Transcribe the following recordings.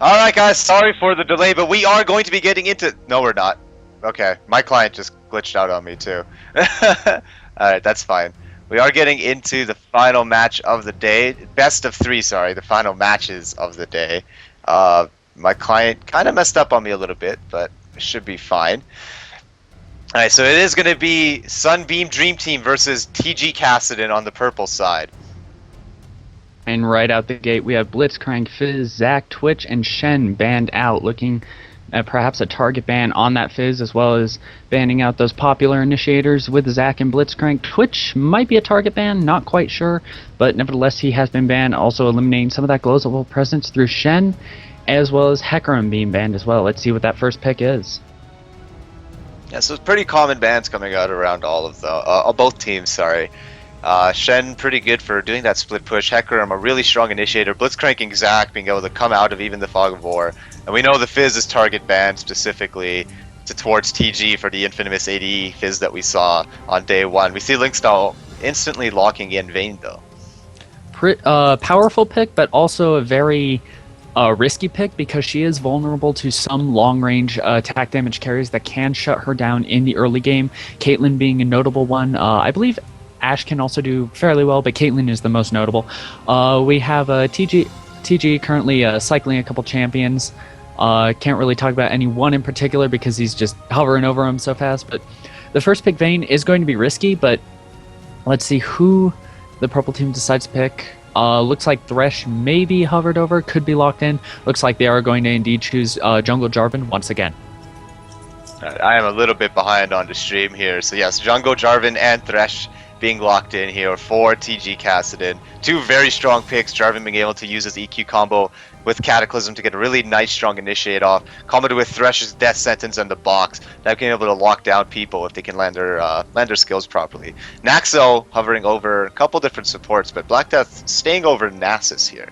Alright guys, sorry for the delay, but we are going to be getting into... No, we're not. Okay, my client just glitched out on me too. Alright, that's fine. We are getting into the final match of the day. Best of three, sorry, the final matches of the day. My client kind of messed up on me a little bit, but it should be fine. Alright, so it is going to be Sunbeam Dream Team versus TG Kassadin on the purple side. And right out the gate, we have Blitzcrank, Fizz, Zach, Twitch, and Shen banned out, looking at perhaps a target ban on that Fizz, as well as banning out those popular initiators with Zach and Blitzcrank. Twitch might be a target ban, not quite sure, but nevertheless he has been banned, also eliminating some of that global presence through Shen, as well as Hecarim being banned as well. Let's see what that first pick is. Yeah, so it's pretty common bans coming out around all of the, both teams, sorry. Shen pretty good for doing that split push. Hecarim a really strong initiator. Blitzcranking Zac being able to come out of even the Fog of War. And we know the Fizz is target banned specifically towards TG for the infamous AD Fizz that we saw on day one. We see Linkstyle instantly locking in Vayne though. Powerful pick, but also a very risky pick because she is vulnerable to some long-range attack damage carries that can shut her down in the early game. Caitlyn being a notable one. I believe Ashe can also do fairly well, but Caitlyn is the most notable. We have TG currently cycling a couple champions. Can't really talk about any one in particular because he's just hovering over him so fast. But the first pick, Vayne, is going to be risky, but let's see who the purple team decides to pick. Looks like Thresh may be hovered over, could be locked in. Looks like they are going to indeed choose Jungle Jarvan once again. I am a little bit behind on the stream here. So yes, Jungle Jarvan and Thresh being locked in here for TG Kassadin. Two very strong picks. Jarvan being able to use his EQ combo with Cataclysm to get a really nice strong initiate off. Comboed with Thresh's Death Sentence and the box. Now being able to lock down people if they can land their skills properly. Naxo hovering over a couple different supports, but Black Death staying over Nasus here.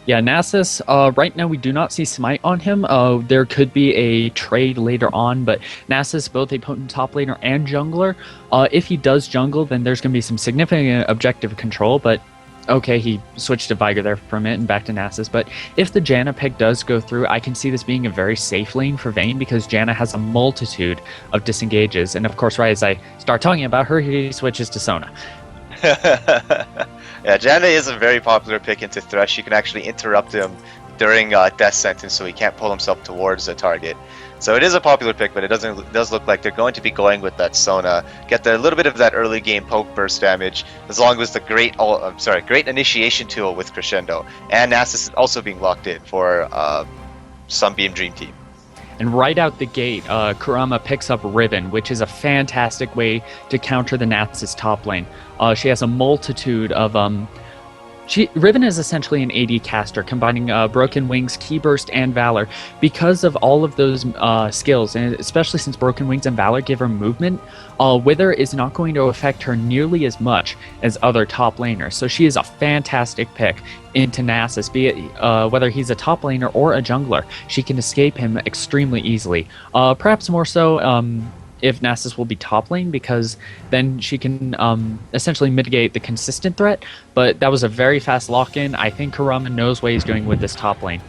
Yeah, Nasus, right now we do not see Smite on him. There could be a trade later on, but Nasus, both a potent top laner and jungler. If he does jungle, then there's going to be some significant objective control, but okay, he switched to Viger there for a minute and back to Nasus. But if the Janna pick does go through, I can see this being a very safe lane for Vayne because Janna has a multitude of disengages. And of course, right as I start talking about her, he switches to Sona. Yeah, Janna is a very popular pick into Thresh. You can actually interrupt him during Death Sentence so he can't pull himself towards the target. So it is a popular pick, but it does look like they're going to be going with that Sona. Get a little bit of that early game poke burst damage, as long as the great initiation tool with Crescendo. And Nasus is also being locked in for Sunbeam Dream Team. And right out the gate, Kurama picks up Riven, which is a fantastic way to counter the Nasus top lane. She has a multitude of... Riven is essentially an AD caster, combining Broken Wings, Key Burst, and Valor. Because of all of those skills, and especially since Broken Wings and Valor give her movement, Wither is not going to affect her nearly as much as other top laners. So she is a fantastic pick into Nasus, be it whether he's a top laner or a jungler. She can escape him extremely easily. Perhaps more so if Nasus will be top lane, because then she can essentially mitigate the consistent threat. But that was a very fast lock-in. I think Kurama knows what he's doing with this top lane.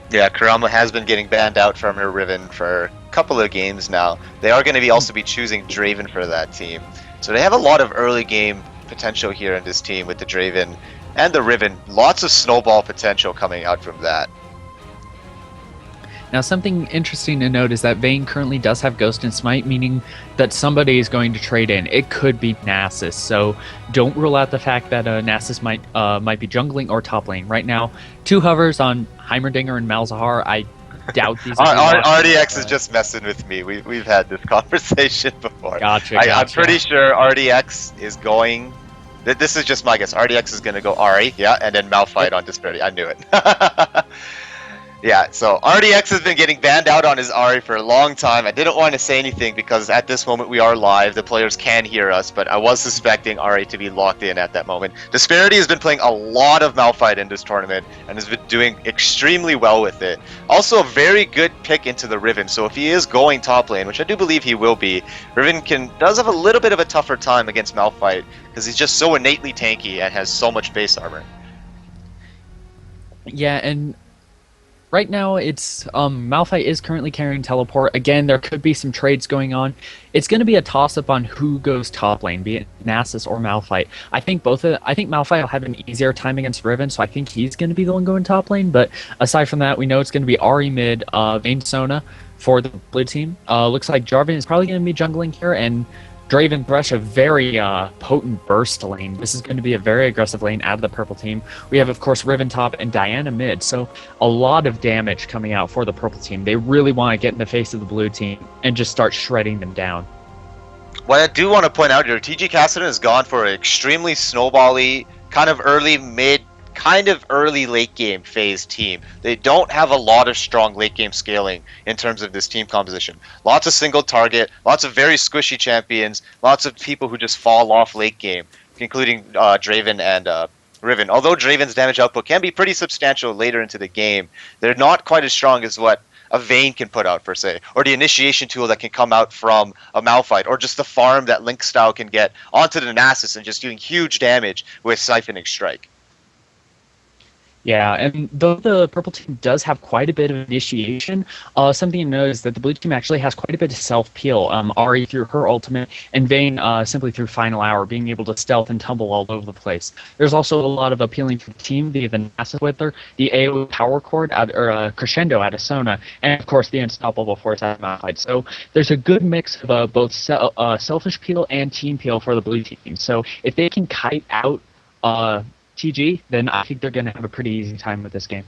Yeah, Kurama has been getting banned out from her Riven for a couple of games now. They are going to be also be choosing Draven for that team. So they have a lot of early game potential here in this team with the Draven and the Riven. Lots of snowball potential coming out from that. Now, something interesting to note is that Vayne currently does have Ghost and Smite, meaning that somebody is going to trade in. It could be Nasus, so don't rule out the fact that Nasus might be jungling or top lane. Right now, two hovers on Heimerdinger and Malzahar. I doubt these are RDX is just messing with me. We've had this conversation before. Gotcha. I'm pretty sure RDX is going... This is just my guess. RDX is going to go Ahri, yeah, and then Malphite on Disparity. I knew it. Yeah, so RDX has been getting banned out on his Ahri for a long time. I didn't want to say anything because at this moment we are live. The players can hear us, but I was suspecting Ahri to be locked in at that moment. Disparity has been playing a lot of Malphite in this tournament and has been doing extremely well with it. Also a very good pick into the Riven, so if he is going top lane, which I do believe he will be, Riven does have a little bit of a tougher time against Malphite because he's just so innately tanky and has so much base armor. Yeah, and Right now, it's Malphite is currently carrying teleport. Again, there could be some trades going on. It's going to be a toss up on who goes top lane, be it Nasus or Malphite. I think Malphite will have an easier time against Riven, so I think he's going to be the one going top lane. But aside from that, we know it's going to be Ahri mid, Vayne Sona for the blue team. Looks like Jarvan is probably going to be jungling here, and Draven Thresh a very potent burst lane. This is going to be a very aggressive lane out of the purple team. We have, of course, Riven top and Diana mid, so a lot of damage coming out for the purple team. They really want to get in the face of the blue team and just start shredding them down. What I do want to point out here, TG Kassadin has gone for an extremely snowbally, kind of early mid, kind of early late game phase team. They don't have a lot of strong late game scaling in terms of this team composition. Lots of single target, lots of very squishy champions, lots of people who just fall off late game, including Draven and Riven. Although Draven's damage output can be pretty substantial later into the game, they're not quite as strong as what a Vayne can put out, per se, or the initiation tool that can come out from a Malphite, or just the farm that Link style can get onto the Nasus and just doing huge damage with Siphoning Strike. Yeah, and though the purple team does have quite a bit of initiation, something to note is that the blue team actually has quite a bit of self-peel. Ahri through her ultimate, and Vayne simply through Final Hour, being able to stealth and tumble all over the place. There's also a lot of appealing for the team via the Nasus Wither, the AoE power chord, or crescendo out of Sona, and of course the unstoppable force out of Malphite. So there's a good mix of both selfish peel and team peel for the blue team. So if they can kite out TG, then I think they're going to have a pretty easy time with this game.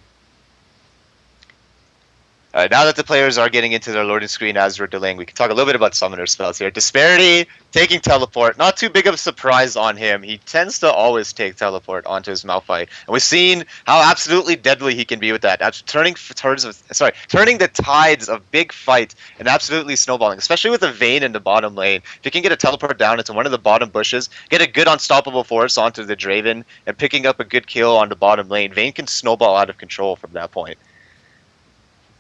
Now that the players are getting into their loading screen as we're delaying, we can talk a little bit about summoner spells here. Disparity, taking teleport, not too big of a surprise on him. He tends to always take teleport onto his Malphite. And we've seen how absolutely deadly he can be with that. Turning the tides of big fight and absolutely snowballing, especially with a Vayne in the bottom lane. If you can get a teleport down into one of the bottom bushes, get a good unstoppable force onto the Draven, and picking up a good kill on the bottom lane, Vayne can snowball out of control from that point.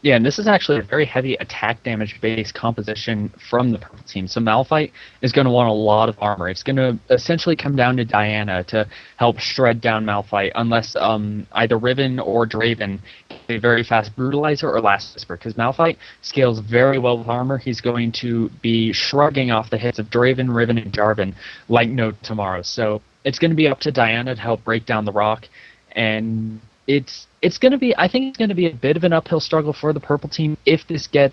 Yeah, and this is actually a very heavy attack damage based composition from the purple team. So Malphite is going to want a lot of armor. It's going to essentially come down to Diana to help shred down Malphite, unless either Riven or Draven get a very fast Brutalizer or Last Whisper, because Malphite scales very well with armor. He's going to be shrugging off the hits of Draven, Riven, and Jarvan like no tomorrow. So it's going to be up to Diana to help break down the rock, and it's going to be, I think it's going to be a bit of an uphill struggle for the purple team if the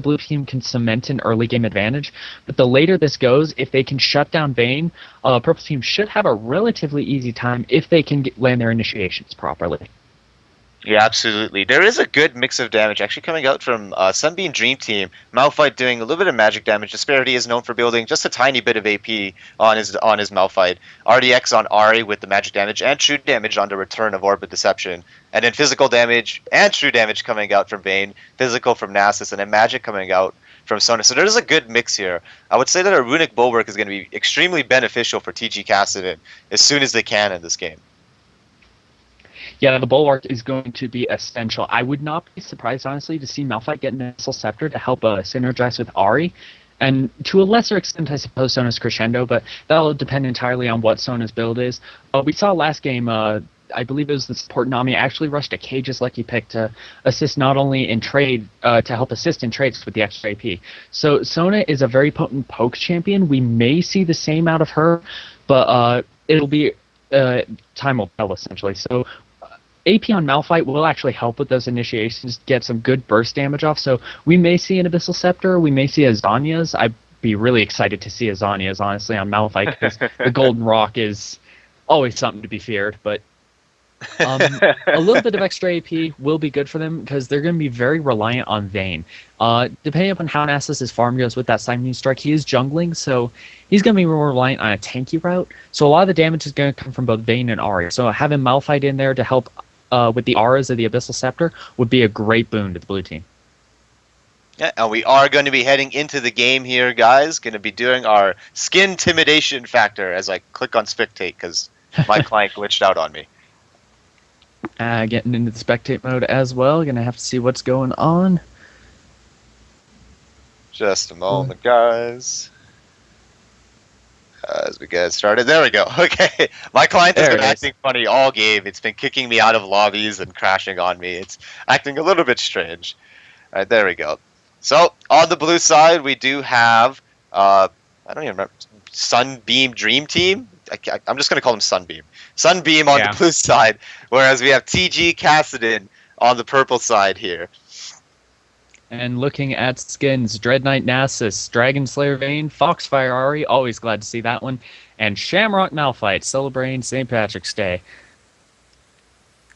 blue team can cement an early game advantage. But the later this goes, if they can shut down Vayne, purple team should have a relatively easy time if they can land their initiations properly. Yeah, absolutely. There is a good mix of damage actually coming out from Sunbeam Dream Team. Malphite doing a little bit of magic damage. Disparity is known for building just a tiny bit of AP on his Malphite. RDX on Ahri with the magic damage and true damage on the return of Orb of Deception. And then physical damage and true damage coming out from Vayne, physical from Nasus, and then magic coming out from Sona. So there's a good mix here. I would say that a Runic Bulwark is going to be extremely beneficial for TG Kassadin as soon as they can in this game. Yeah, the Bulwark is going to be essential. I would not be surprised, honestly, to see Malphite get an Abyssal Scepter to help synergize with Ahri. And to a lesser extent, I suppose, Sona's Crescendo, but that'll depend entirely on what Sona's build is. We saw last game, I believe it was the support Nami actually rushed a Cage's Lucky Pick to assist not only in trade, to help assist in trades with the extra AP. So Sona is a very potent poke champion. We may see the same out of her, but it'll be, time will tell, essentially. So AP on Malphite will actually help with those initiations, get some good burst damage off. So we may see an Abyssal Scepter, we may see a Zanya's. I'd be really excited to see a Zanya's, honestly, on Malphite, because the Golden Rock is always something to be feared. But a little bit of extra AP will be good for them, because they're going to be very reliant on Vayne. Depending upon how Nasus' farm goes with that Siphoning Strike, he is jungling, so he's going to be more reliant on a tanky route. So a lot of the damage is going to come from both Vayne and Ahri. So having Malphite in there to help with the auras of the Abyssal Scepter would be a great boon to the blue team. Yeah, and we are going to be heading into the game here, guys. Going to be doing our skin intimidation factor as I click on spectate because my client glitched out on me. Getting into the spectate mode as well. Gonna have to see what's going on. Just a moment, guys. As we get started, there we go. Okay, my client has There been it is. acting funny all game. It's been kicking me out of lobbies and crashing on me. It's acting a little bit strange. All right, there we go. So on the blue side, we do have I don't even remember, Sunbeam Dream Team. I'm just gonna call them Sunbeam. Sunbeam on Yeah. the blue side, whereas we have TG Kassadin on the purple side here. And looking at skins, Dread Knight Nasus, Dragon Slayer Vayne, Foxfire Ari, always glad to see that one, and Shamrock Malphite, celebrating St. Patrick's Day.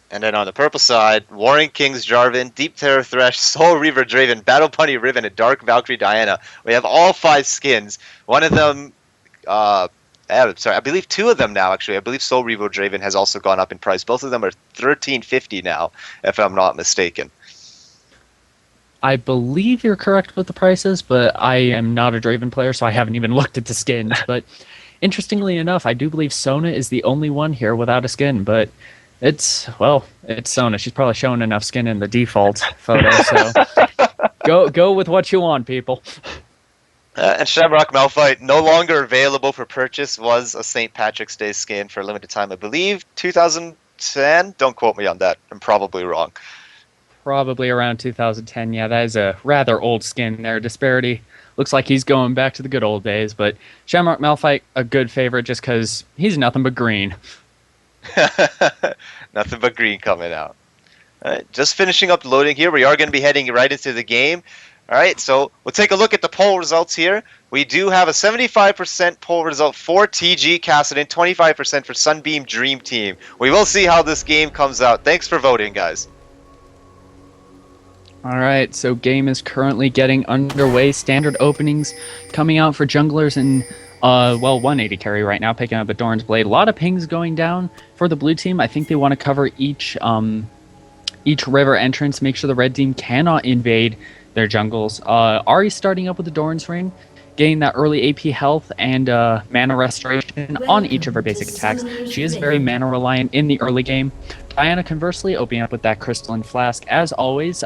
And then on the purple side, Warring Kings Jarvan, Deep Terror Thresh, Soul Reaver Draven, Battle Bunny Riven, and Dark Valkyrie Diana. We have all 5 skins. One of them, sorry, I believe 2 of them now, actually. I believe Soul Reaver Draven has also gone up in price. Both of them are $13.50 now, if I'm not mistaken. I believe you're correct with the prices, but I am not a Draven player, so I haven't even looked at the skins. But interestingly enough, I do believe Sona is the only one here without a skin, but it's Sona. She's probably showing enough skin in the default photo, so go with what you want, people. And Shamrock Malphite, no longer available for purchase, was a St. Patrick's Day skin for a limited time. I believe 2010. Don't quote me on that. I'm probably wrong. Probably around 2010. Yeah, that is a rather old skin there. Disparity looks like he's going back to the good old days, but Shamrock Malphite, a good favorite just because he's nothing but green. Nothing but green coming out. All right, just finishing up loading here. We are going to be heading right into the game. All right, so we'll take a look at the poll results here. We do have a 75% poll result for TG Kassadin, 25% for Sunbeam Dream Team. We will see how this game comes out. Thanks for voting, guys. All right, so game is currently getting underway. Standard openings coming out for junglers and 180 carry right now, picking up a Doran's Blade. A lot of pings going down for the blue team. I think they want to cover each river entrance, make sure the red team cannot invade their jungles. Ari's starting up with the Doran's Ring, getting that early AP health and mana restoration on each of her basic attacks. She is very mana reliant in the early game. Diana, conversely, opening up with that Crystalline Flask. As always,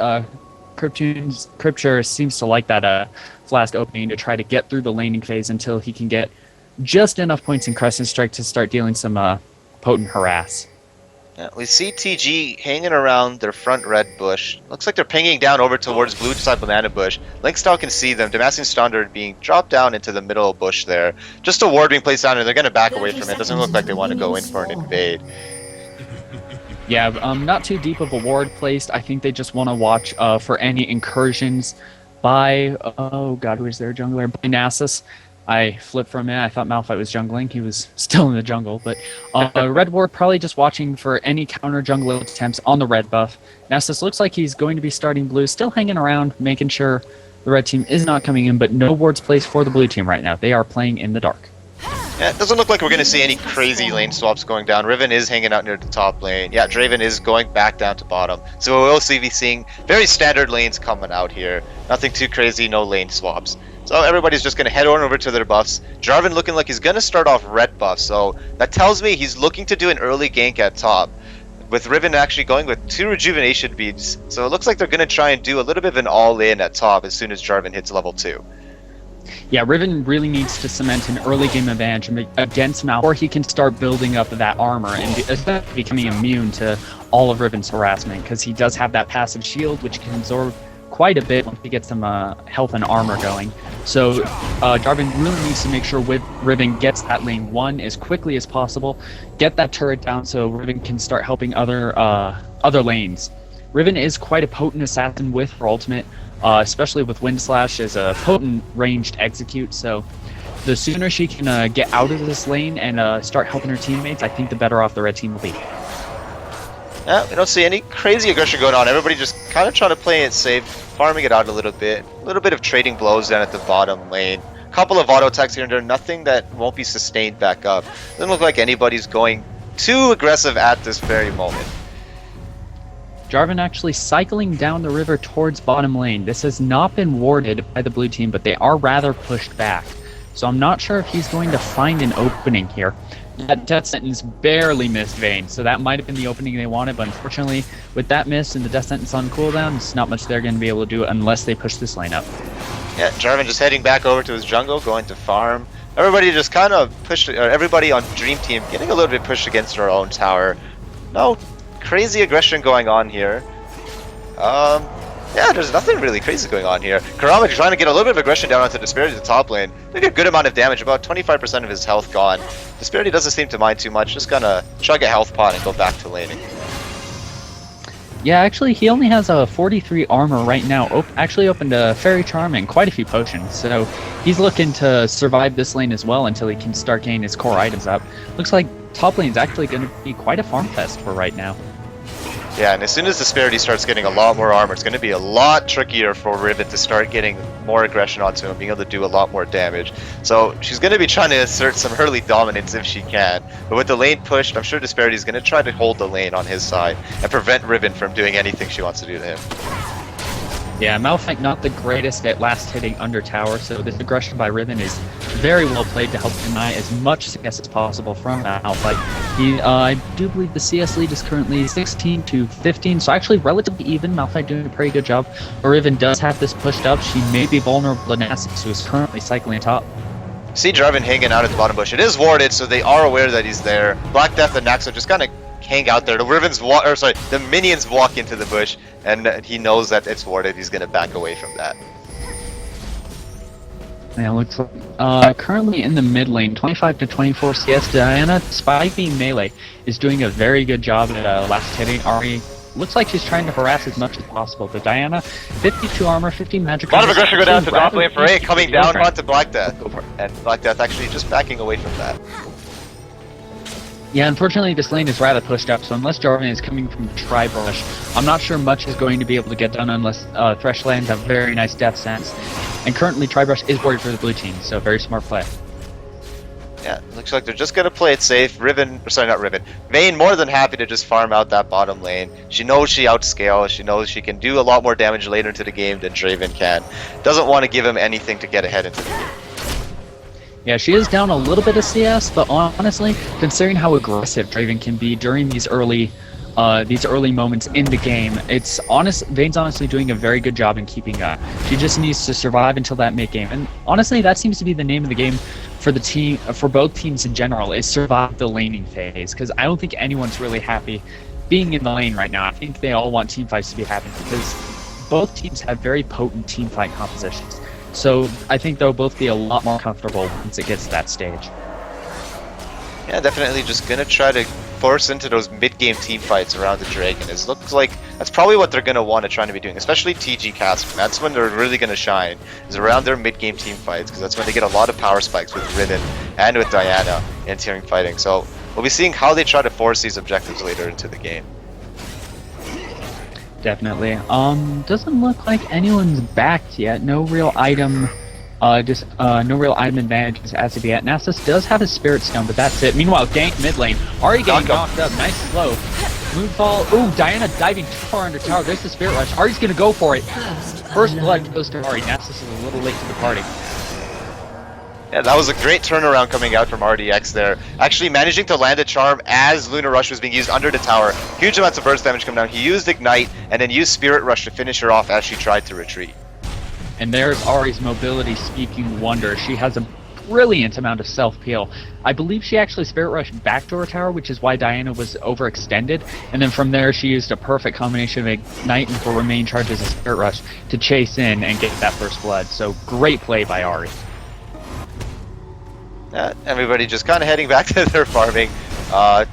Crypture seems to like that Flask opening to try to get through the laning phase until he can get just enough points in Crescent Strike to start dealing some potent harass. Yeah, we see TG hanging around their front red bush. Looks like they're pinging down over towards blue side banana bush. Linkstyle can see them. Damascene Standard being dropped down into the middle bush there. Just a ward being placed down, and they're going to back away from it. Doesn't look like they want to go in for an invade. Yeah, not too deep of a ward placed. I think they just want to watch for any incursions by, oh god, who's their jungler? By Nasus. I flipped for a minute. I thought Malphite was jungling. He was still in the jungle. But Red Ward probably just watching for any counter jungle attempts on the red buff. Nasus looks like he's going to be starting blue, still hanging around, making sure the red team is not coming in, but no wards placed for the blue team right now. They are playing in the dark. Yeah, it doesn't look like we're going to see any crazy lane swaps going down. Riven is hanging out near the top lane. Yeah, Draven is going back down to bottom. So we will be seeing very standard lanes coming out here. Nothing too crazy, no lane swaps. So everybody's just going to head on over to their buffs. Jarvan looking like he's going to start off red buff. So that tells me he's looking to do an early gank at top. With Riven actually going with 2 rejuvenation beads. So it looks like they're going to try and do a little bit of an all-in at top as soon as Jarvan hits level 2. Yeah, Riven really needs to cement an early game advantage against Mal, or he can start building up that armor and becoming immune to all of Riven's harassment, because he does have that passive shield, which can absorb quite a bit once he gets some health and armor going. So Jarvan really needs to make sure Riven gets that lane 1 as quickly as possible, get that turret down so Riven can start helping other lanes. Riven is quite a potent assassin with her ultimate, especially with Wind Slash as a potent ranged execute, so the sooner she can get out of this lane and start helping her teammates, I think the better off the red team will be. Yeah, we don't see any crazy aggression going on. Everybody just kind of trying to play it safe, farming it out a little bit. A little bit of trading blows down at the bottom lane. A couple of auto attacks here and there, nothing that won't be sustained back up. Doesn't look like anybody's going too aggressive at this very moment. Jarvan actually cycling down the river towards bottom lane. This has not been warded by the blue team, but they are rather pushed back. So I'm not sure if he's going to find an opening here. That death sentence barely missed Vayne, so that might have been the opening they wanted, but unfortunately, with that miss and the death sentence on cooldown, there's not much they're going to be able to do unless they push this lane up. Yeah, Jarvan just heading back over to his jungle, going to farm. Everybody just kind of pushed, or everybody on Dream Team getting a little bit pushed against our own tower. No crazy aggression going on here. Yeah, there's nothing really crazy going on here. Kurama trying to get a little bit of aggression down onto Disparity at the top lane. Doing a good amount of damage, about 25% of his health gone. Disparity doesn't seem to mind too much, just gonna chug a health pot and go back to laning. Yeah, actually, he only has a 43 armor right now. Actually opened a Fairy Charm and quite a few potions, so he's looking to survive this lane as well until he can start getting his core items up. Looks like top lane's actually going to be quite a farm fest for right now. Yeah, and as soon as Disparity starts getting a lot more armor, it's going to be a lot trickier for Riven to start getting more aggression onto him, being able to do a lot more damage. So she's going to be trying to assert some early dominance if she can. But with the lane pushed, I'm sure Disparity is going to try to hold the lane on his side and prevent Riven from doing anything she wants to do to him. Yeah, Malphite not the greatest at last hitting under tower, so this aggression by Riven is very well played to help deny as much CS as possible from Malphite. I do believe the CS lead is currently 16 to 15, so actually relatively even. Malphite doing a pretty good job. Riven does have this pushed up. She may be vulnerable to Nasus, who is currently cycling top. See Jarvan hanging out at the bottom bush. It is warded, so they are aware that he's there. Black Death and Naxo just kind of hang out there. The minions walk into the bush, and he knows that it's warded. He's gonna back away from that. Yeah, looks like currently in the mid lane, 25 to 24 CS. Diana, despite being melee, is doing a very good job at last hitting. Ari looks like she's trying to harass as much as possible, but Diana, 52 armor, 50 magic. A lot of aggression go down to top lane for A, coming down onto Black Death, and Black Death actually just backing away from that. Yeah, unfortunately this lane is rather pushed up, so unless Jarvan is coming from Tri-Brush, I'm not sure much is going to be able to get done unless Thresh lands a very nice death sense. And currently Tri-Brush is worried for the blue team, so very smart play. Yeah, looks like they're just gonna play it safe. Vayne more than happy to just farm out that bottom lane. She knows she outscales, she knows she can do a lot more damage later into the game than Draven can. Doesn't want to give him anything to get ahead into the game. Yeah, she is down a little bit of CS, but honestly, considering how aggressive Draven can be during these early moments in the game, Vayne's honestly doing a very good job in keeping up. She just needs to survive until that mid game, and honestly, that seems to be the name of the game for the team, for both teams in general, is survive the laning phase. Because I don't think anyone's really happy being in the lane right now. I think they all want team fights to be happening because both teams have very potent team fight compositions. So I think they'll both be a lot more comfortable once it gets to that stage. Yeah, definitely just gonna try to force into those mid-game team fights around the Dragon. It looks like that's probably what they're gonna want to try to be doing, especially TG Kassadin. That's when they're really gonna shine, is around their mid-game team fights, because that's when they get a lot of power spikes with Riven and with Diana in team fighting. So we'll be seeing how they try to force these objectives later into the game. Definitely. Doesn't look like anyone's backed yet. No real item, no real item advantages as of yet. Nasus does have his Spirit Stone, but that's it. Meanwhile, gank mid lane. Ari getting knocked up. Nice slow. Moonfall. Ooh, Diana diving too far under tower. There's the Spirit Rush. Ari's gonna go for it. First blood goes to Ari. Nasus is a little late to the party. Yeah, that was a great turnaround coming out from RDX there. Actually managing to land a charm as Lunar Rush was being used under the tower. Huge amounts of burst damage come down. He used Ignite and then used Spirit Rush to finish her off as she tried to retreat. And there's Ari's mobility speaking wonder. She has a brilliant amount of self-peel. I believe she actually Spirit Rushed back to her tower, which is why Diana was overextended. And then from there, she used a perfect combination of Ignite and for Remain charges of Spirit Rush to chase in and get that first blood. So great play by Ari. Everybody just kind of heading back to their farming. Sorry,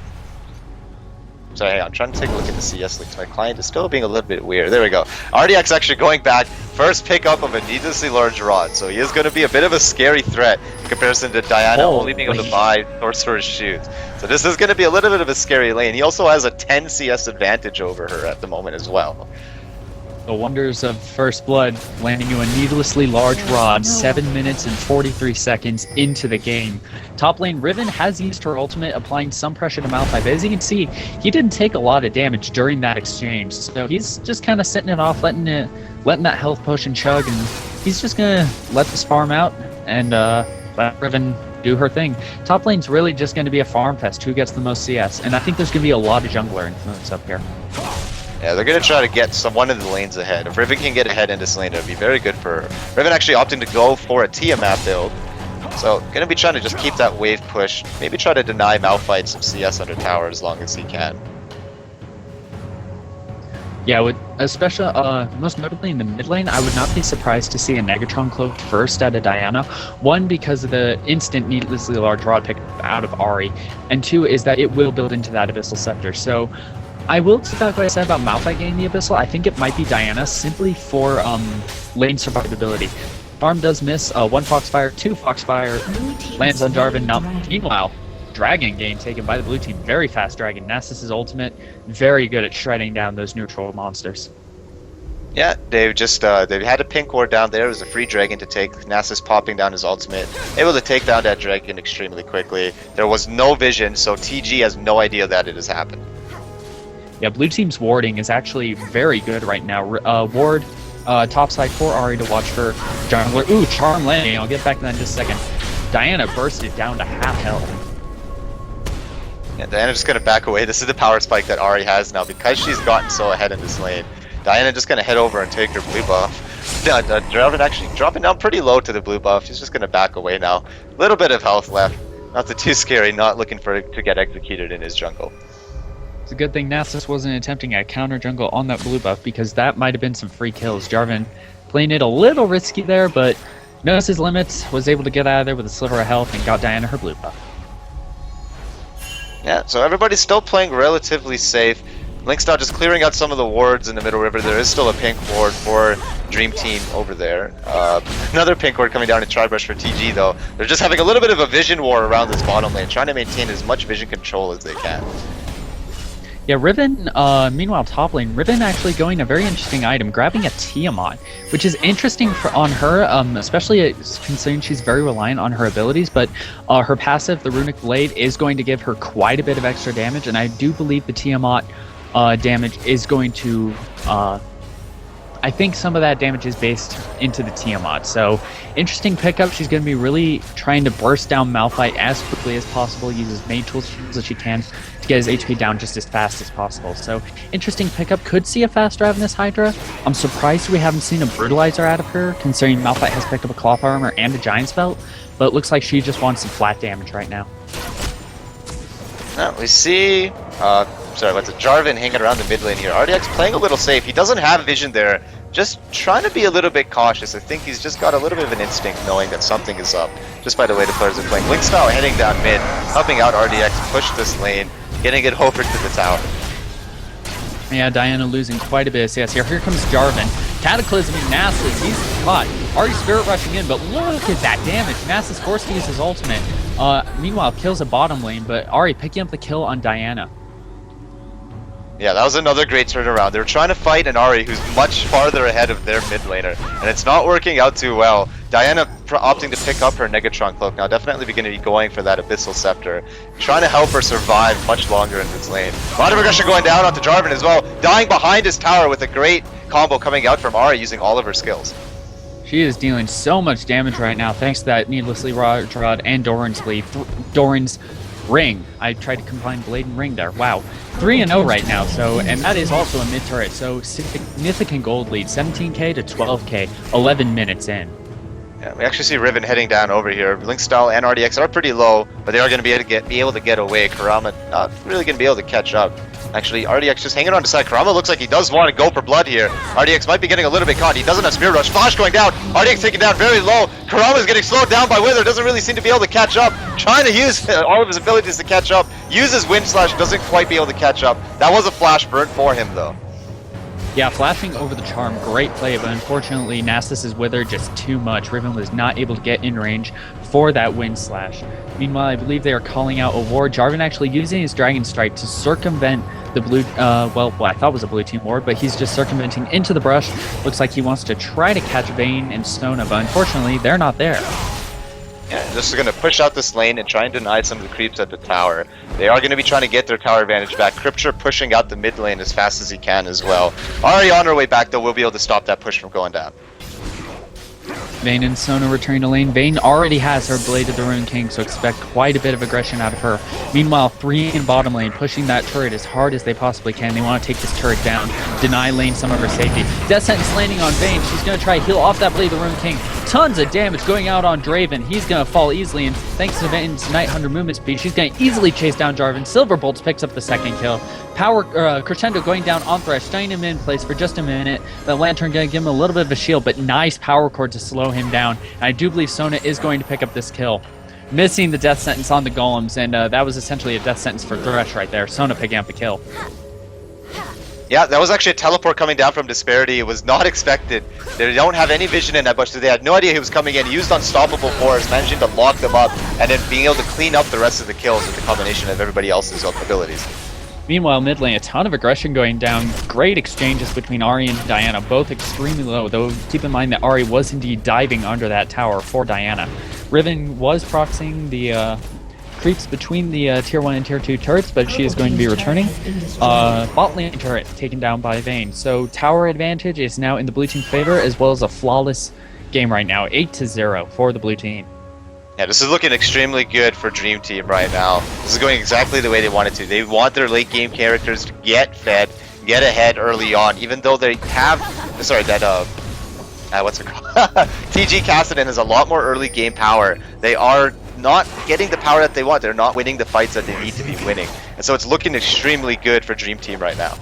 hang on, I'm trying to take a look at the CS links. My client is still being a little bit weird. There we go. RDX actually going back. First pickup of a needlessly large rod. So he is going to be a bit of a scary threat in comparison to Diana only being able to buy Sorcerer's Shoes. So this is going to be a little bit of a scary lane. He also has a 10 CS advantage over her at the moment as well. The wonders of First Blood landing you a needlessly large rod 7 minutes and 43 seconds into the game. Top lane Riven has used her ultimate, applying some pressure to Malphite, but as you can see, he didn't take a lot of damage during that exchange. So he's just kind of sitting it off, letting that health potion chug, and he's just gonna let this farm out and let Riven do her thing. Top lane's really just gonna be a farm fest, who gets the most CS, and I think there's gonna be a lot of jungler influence up here. Yeah, they're going to try to get one of the lanes ahead. If Riven can get ahead in this lane, it would be very good for her. Riven actually opting to go for a Tiamat build. So gonna be trying to just keep that wave push. Maybe try to deny Malphite some CS under tower as long as he can. Yeah, with especially most notably in the mid lane, I would not be surprised to see a Negatron cloak first out of Diana. One, because of the instant needlessly large rod pick out of Ahri, and two is that it will build into that Abyssal Scepter. So I will take back what I said about Malphite getting the Abyssal. I think it might be Diana simply for lane survivability. Farm does miss 1 Foxfire, 2 Foxfire, lands on Jarvan. Now, meanwhile, Dragon game taken by the blue team. Very fast Dragon. Nasus' ultimate, very good at shredding down those neutral monsters. Yeah, they've just they've had a pink ward down there. It was a free dragon to take. Nasus popping down his ultimate, able to take down that dragon extremely quickly. There was no vision, so TG has no idea that it has happened. Yeah, blue team's warding is actually very good right now. Ward topside for Ahri to watch for jungler. Ooh, charm landing. I'll get back to that in just a second. Diana bursted down to half health. Yeah, Diana's just going to back away. This is the power spike that Ahri has now because she's gotten so ahead in this lane. Diana just going to head over and take her blue buff. Jarvan actually dropping down pretty low to the blue buff. She's just going to back away now. A little bit of health left. Not too scary, not looking for it to get executed in his jungle. It's a good thing Nasus wasn't attempting a counter jungle on that blue buff because that might have been some free kills. Jarvan playing it a little risky there, but knows his limits, was able to get out of there with a sliver of health and got Diana her blue buff. Yeah, so everybody's still playing relatively safe. Linkstar just clearing out some of the wards in the middle river. There is still a pink ward for Dream Team over there. Another pink ward coming down to Tribrush for TG though. They're just having a little bit of a vision war around this bottom lane, trying to maintain as much vision control as they can. Yeah, Riven, meanwhile top lane, Riven actually going a very interesting item, grabbing a Tiamat, which is interesting on her, especially considering she's very reliant on her abilities, but her passive, the Runic Blade, is going to give her quite a bit of extra damage, and I do believe the Tiamat damage is going to, I think some of that damage is based into the Tiamat, so interesting pickup. She's going to be really trying to burst down Malphite as quickly as possible, uses main tools as she can to get his HP down just as fast as possible. So interesting pickup. Could see a fast Ravenous Hydra. I'm surprised we haven't seen a Brutalizer out of her, considering Malphite has picked up a Cloth Armor and a Giant's Belt, but it looks like she just wants some flat damage right now. Now we see what's it? Jarvan hanging around the mid lane here. RDX playing a little safe. He doesn't have vision there. Just trying to be a little bit cautious. I think he's just got a little bit of an instinct knowing that something is up, just by the way the players are playing. Linkstyle heading down mid, helping out RDX push this lane, getting it over to the tower. Yeah, Diana losing quite a bit of CS here. Here comes Jarvan. Cataclysming Nasus. He's caught. Ahri Spirit rushing in, but look at that damage. Nasus forced to use his ultimate. Meanwhile, kills a bottom lane, but Ahri picking up the kill on Diana. Yeah, that was another great turnaround. They were trying to fight an Ahri who's much farther ahead of their mid laner, and it's not working out too well. Diana opting to pick up her Negatron Cloak. Now definitely going to be going for that Abyssal Scepter, trying to help her survive much longer in this lane. A lot of aggression going down onto Jarvan as well, dying behind his tower with a great combo coming out from Ahri using all of her skills. She is dealing so much damage right now thanks to that needlessly large rod and Doran's lead. Doran's ring. I tried to combine blade and ring there. Wow. 3-0 right now, so, and that is also a mid turret, so significant gold lead, 17k to 12k, 11 minutes in. Yeah, we actually see Riven heading down over here. Linkstyle and RDX are pretty low, but they are going to be able to get away. Kurama not really going to be able to catch up. Actually, RDX just hanging on to side. Kurama looks like he does want to go for blood here. RDX might be getting a little bit caught. He doesn't have Spirit Rush. Flash going down. RDX taken down very low. Kurama is getting slowed down by Wither. Doesn't really seem to be able to catch up. Trying to use all of his abilities to catch up. Uses Wind Slash. Doesn't quite be able to catch up. That was a flash burn for him, though. Yeah, flashing over the charm, great play, but unfortunately Nasus' Wither just too much. Riven was not able to get in range for that Wind Slash. Meanwhile, I believe they are calling out a ward. Jarvan actually using his Dragon Strike to circumvent the blue, well, I thought it was a blue team ward, but he's just circumventing into the brush. Looks like he wants to try to catch Vayne and Sona, but unfortunately, they're not there. Yeah, just going to push out this lane and try and deny some of the creeps at the tower. They are going to be trying to get their tower advantage back. Crypture pushing out the mid lane as fast as he can as well. Ahri on her way back, though, will be able to stop that push from going down. Vayne and Sona returning to lane. Vayne already has her Blade of the Rune King, so expect quite a bit of aggression out of her. Meanwhile, 3 in bottom lane, pushing that turret as hard as they possibly can. They want to take this turret down, deny lane some of her safety. Death Sentence landing on Vayne. She's going to try to heal off that Blade of the Rune King. tons of damage going out on Draven. He's going to fall easily, and thanks to Vane's Night Hunter movement speed, she's going to easily chase down Jarvan. Silverbolts picks up the second kill. Crescendo going down on Thresh, staying him in place for just a minute. The Lantern going to give him a little bit of a shield, but nice power cord to slow him down. And I do believe Sona is going to pick up this kill. Missing the death sentence on the golems, and that was essentially a death sentence for Thresh right there. Sona picking up the kill. Yeah, that was actually a teleport coming down from Disparity. It was not expected. They don't have any vision in that bush, so they had no idea he was coming in. He used Unstoppable Force, managing to lock them up, and then being able to clean up the rest of the kills with the combination of everybody else's abilities. Meanwhile, mid lane, a ton of aggression going down. Great exchanges between Ahri and Diana, both extremely low, though keep in mind that Ahri was indeed diving under that tower for Diana. Riven was proxying the creeps between the tier 1 and tier 2 turrets, but she is going to be returning. Bot lane turret taken down by Vayne. So tower advantage is now in the blue team's favor, as well as a flawless game right now, 8-0 for the blue team. Yeah, this is looking extremely good for Dream Team right now. This is going exactly the way they want it to. They want their late game characters to get fed, get ahead early on, even though they have, sorry, that what's it called? TG Kassadin has a lot more early game power. They are not getting the power that they want. They're not winning the fights that they need to be winning. And so it's looking extremely good for Dream Team right now.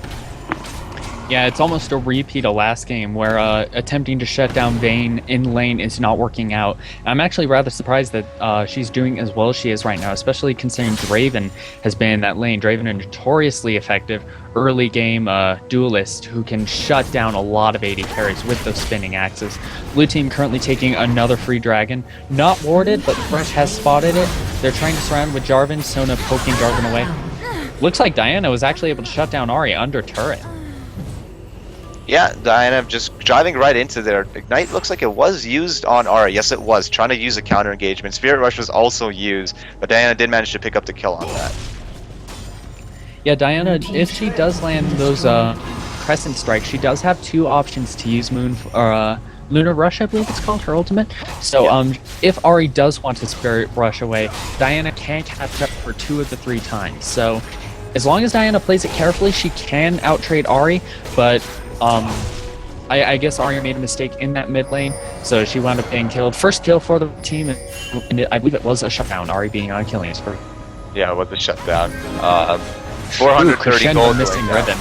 Yeah, it's almost a repeat of last game where attempting to shut down Vayne in lane is not working out. I'm actually rather surprised that she's doing as well as she is right now, especially considering Draven has been in that lane. Draven, a notoriously effective early game duelist who can shut down a lot of AD carries with those spinning axes. Blue team currently taking another free dragon. Not warded, but Thresh has spotted it. They're trying to surround with Jarvan, Sona poking Jarvan away. Looks like Diana was actually able to shut down Ahri under turret. Yeah, Diana just driving right into there. Ignite looks like it was used on Ahri. Yes, it was. Trying to use a counter engagement. Spirit Rush was also used, but Diana did manage to pick up the kill on that. Yeah, Diana, if she does land those Crescent Strikes, she does have two options to use Lunar Rush, I believe it's called, her ultimate. So if Ahri does want to Spirit Rush away, Diana can catch up for 2 of the 3 times. So as long as Diana plays it carefully, she can out-trade Ahri, but I guess Ahri made a mistake in that mid lane, so she wound up getting killed. First kill for the team, and I believe it was a shutdown, Ahri being on killing spree. Yeah, it was a shutdown. 430 gold missing Riven.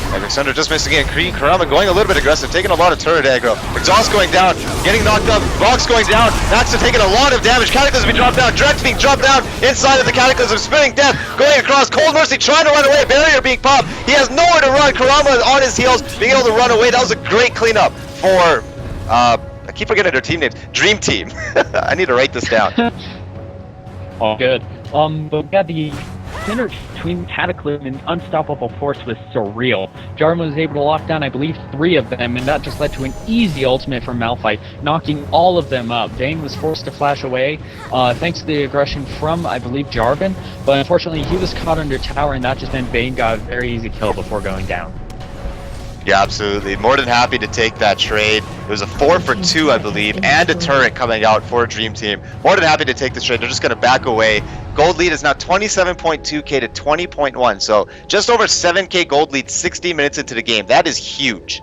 And Alexander just missing it. Kurama going a little bit aggressive, taking a lot of turret aggro. Exhaust going down, getting knocked up. Box going down. Naxa taking a lot of damage. Cataclysm being dropped down. Drex being dropped down inside of the Cataclysm. Spinning death going across. Cold Mercy trying to run away. Barrier being popped. He has nowhere to run. Kurama on his heels, being able to run away. That was a great cleanup for, I keep forgetting their team names. Dream Team. I need to write this down. All good. But yeah, the synergy between Cataclysm and Unstoppable Force was surreal. Jarvan was able to lock down, I believe, 3 of them, and that just led to an easy ultimate from Malphite, knocking all of them up. Vayne was forced to flash away, thanks to the aggression from, I believe, Jarvan, but unfortunately he was caught under tower, and that just meant Vayne got a very easy kill before going down. Yeah, absolutely. More than happy to take that trade. It was a 4 for 2, I believe, and a turret coming out for Dream Team. More than happy to take this trade. They're just going to back away. Gold lead is now 27.2k to 20.1, so just over 7k gold lead 60 minutes into the game. That is huge.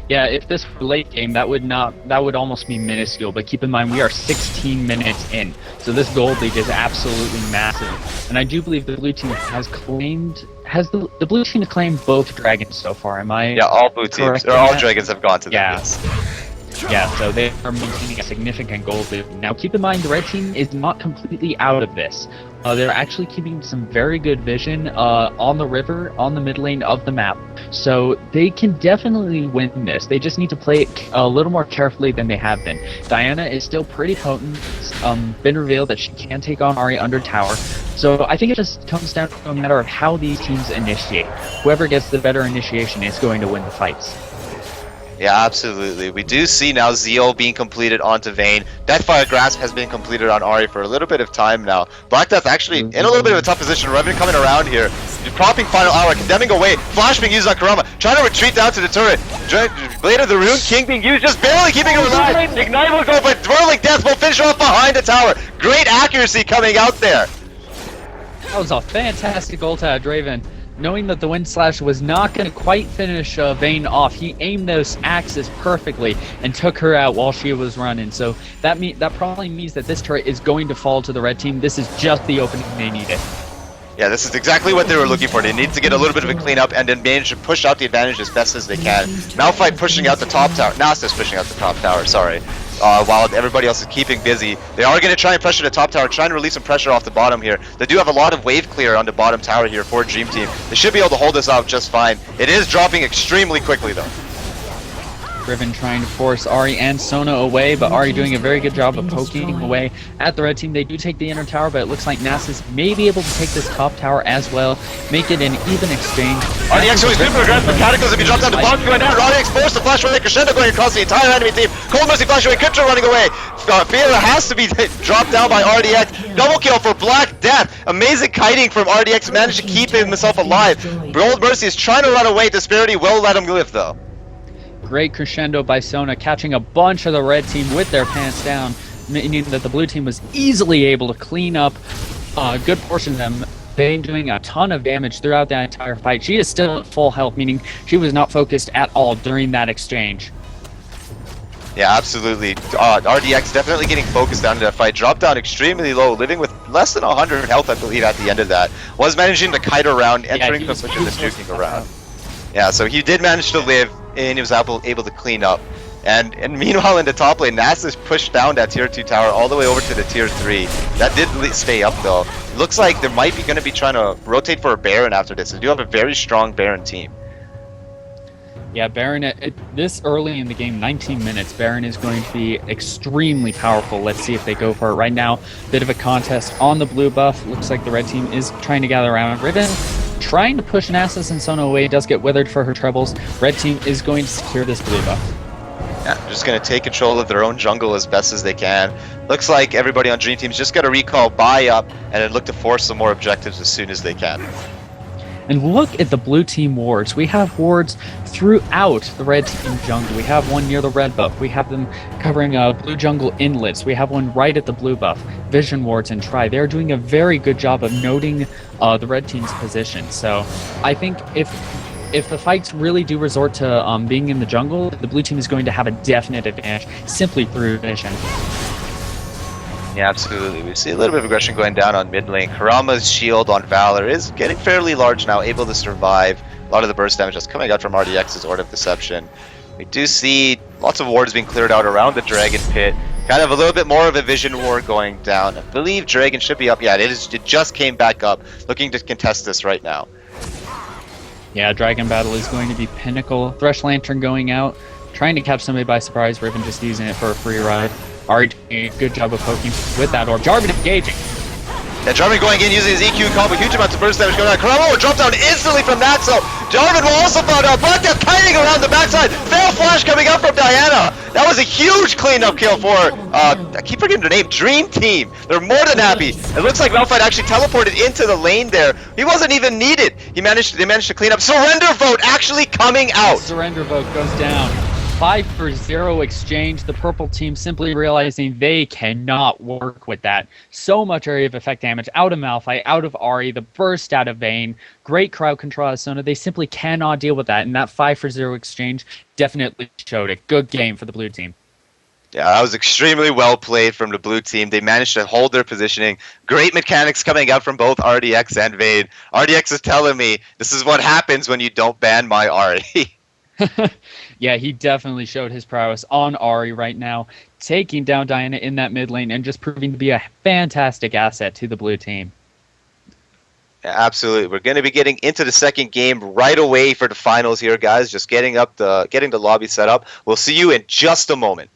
Yeah, if this were late game, that would almost be minuscule, but keep in mind we are 16 minutes in, so this gold lead is absolutely massive. And I do believe the blue team has the blue team has claimed both dragons so far, am I? Yeah, all blue teams, or all dragons have gone to them. Yeah, so they are maintaining a significant gold lead. Now keep in mind the red team is not completely out of this. They're actually keeping some very good vision on the river, on the mid lane of the map. So they can definitely win this. They just need to play it a little more carefully than they have been. Diana is still pretty potent. Been revealed that she can take on Ahri under tower. So I think it just comes down to a matter of how these teams initiate. Whoever gets the better initiation is going to win the fights. Yeah, absolutely. We do see now Zeal being completed onto Vayne. Deathfire Grasp has been completed on Ahri for a little bit of time now. Black Death actually in a little bit of a tough position. Revenant coming around here. Propping Final Hour, condemning away. Flash being used on Kurama. Trying to retreat down to the turret. Blade of the Rune King being used, just barely keeping him alive. Ignite will go, but Twirling Death will finish off behind the tower. Great accuracy coming out there. That was a fantastic ult out of Draven. knowing that the Wind Slash was not going to quite finish Vayne off, he aimed those axes perfectly and took her out while she was running. So that probably means that this turret is going to fall to the red team. This is just the opening they needed. Yeah, this is exactly what they were looking for. They need to get a little bit of a cleanup and then manage to push out the advantage as best as they can. Malphite pushing out the top tower. Nasta's pushing out the top tower, sorry. While everybody else is keeping busy. They are going to try and pressure the top tower, trying to release some pressure off the bottom here. They do have a lot of wave clear on the bottom tower here for Dream Team. They should be able to hold this out just fine. It is dropping extremely quickly though. Riven trying to force Ahri and Sona away, but Ahri doing a very good job of poking away at the red team. They do take the inner tower, but it looks like Nasus may be able to take this top tower as well, make it an even exchange. RDX always super aggressive mechanicals if he drops down the bomb going down. RDX forced the flash away, Crescendo going across the entire enemy team. Cold Mercy flash away, Crypto running away. Fear has to be dropped down by RDX. Double kill for Black Death. Amazing kiting from RDX, managed to keep himself alive. Cold Mercy is trying to run away. Disparity will let him live though. Great crescendo by Sona, catching a bunch of the red team with their pants down, meaning that the blue team was easily able to clean up a good portion of them. Vayne doing a ton of damage throughout that entire fight. She is still at full health, meaning she was not focused at all during that exchange. Yeah, absolutely. RDX definitely getting focused down to that fight. Dropped down extremely low, living with less than 100 health, I believe, at the end of that. Was managing to kite around, entering the push and juking around. Yeah, so he did manage to live, and he was able to clean up. And meanwhile in the top lane, Nasus pushed down that tier 2 tower all the way over to the tier 3. That did stay up though. It looks like they might be going to be trying to rotate for a Baron after this. They do have a very strong Baron team. Yeah, Baron, this early in the game, 19 minutes, Baron is going to be extremely powerful. Let's see if they go for it right now. Bit of a contest on the blue buff. Looks like the red team is trying to gather around. Riven trying to push Nasus and Sona away, does get withered for her trebles. Red team is going to secure this blue buff. Yeah, just going to take control of their own jungle as best as they can. Looks like everybody on Dream Team's just got to recall buy up and then look to force some more objectives as soon as they can. And look at the blue team wards. We have wards throughout the red team jungle. We have one near the red buff. We have them covering blue jungle inlets. We have one right at the blue buff. Vision wards and try. They're doing a very good job of noting the red team's position. So I think if the fights really do resort to being in the jungle, the blue team is going to have a definite advantage simply through vision. Yeah, absolutely. We see a little bit of aggression going down on mid lane. Kurama's shield on Valor is getting fairly large now, able to survive. A lot of the burst damage that's coming out from RDX's Orb of Deception. We do see lots of wards being cleared out around the Dragon Pit. Kind of a little bit more of a vision war going down. I believe Dragon should be up. Yeah, it just came back up. Looking to contest this right now. Yeah, Dragon Battle is going to be Pinnacle. Thresh Lantern going out, trying to catch somebody by surprise. Riven just using it for a free ride. Ahri doing a good job of poking with that orb. Jarvan engaging. Yeah, Jarvan going in using his EQ combo, huge amounts of burst damage going on. Kurama will drop down instantly from that, so Jarvan will also find out. Black Death kiting around the backside. Fail flash coming up from Diana. That was a huge cleanup kill for, I keep forgetting the name, Dream Team. They're more than happy. It looks like Malphite actually teleported into the lane there. He wasn't even needed. They managed to clean up. Surrender vote actually coming out. Surrender vote goes down. 5-for-0 exchange, the purple team simply realizing they cannot work with that. So much area of effect damage out of Malphite, out of Ahri, the burst out of Vayne, great crowd control out of Sona. They simply cannot deal with that, and that 5-for-0 exchange definitely showed it. Good game for the blue team. Yeah, that was extremely well played from the blue team. They managed to hold their positioning. Great mechanics coming out from both RDX and Vayne. RDX is telling me this is what happens when you don't ban my Ahri. Yeah, he definitely showed his prowess on Ahri right now, taking down Diana in that mid lane and just proving to be a fantastic asset to the blue team. Yeah, absolutely. We're going to be getting into the second game right away for the finals here, guys. Just getting the lobby set up. We'll see you in just a moment.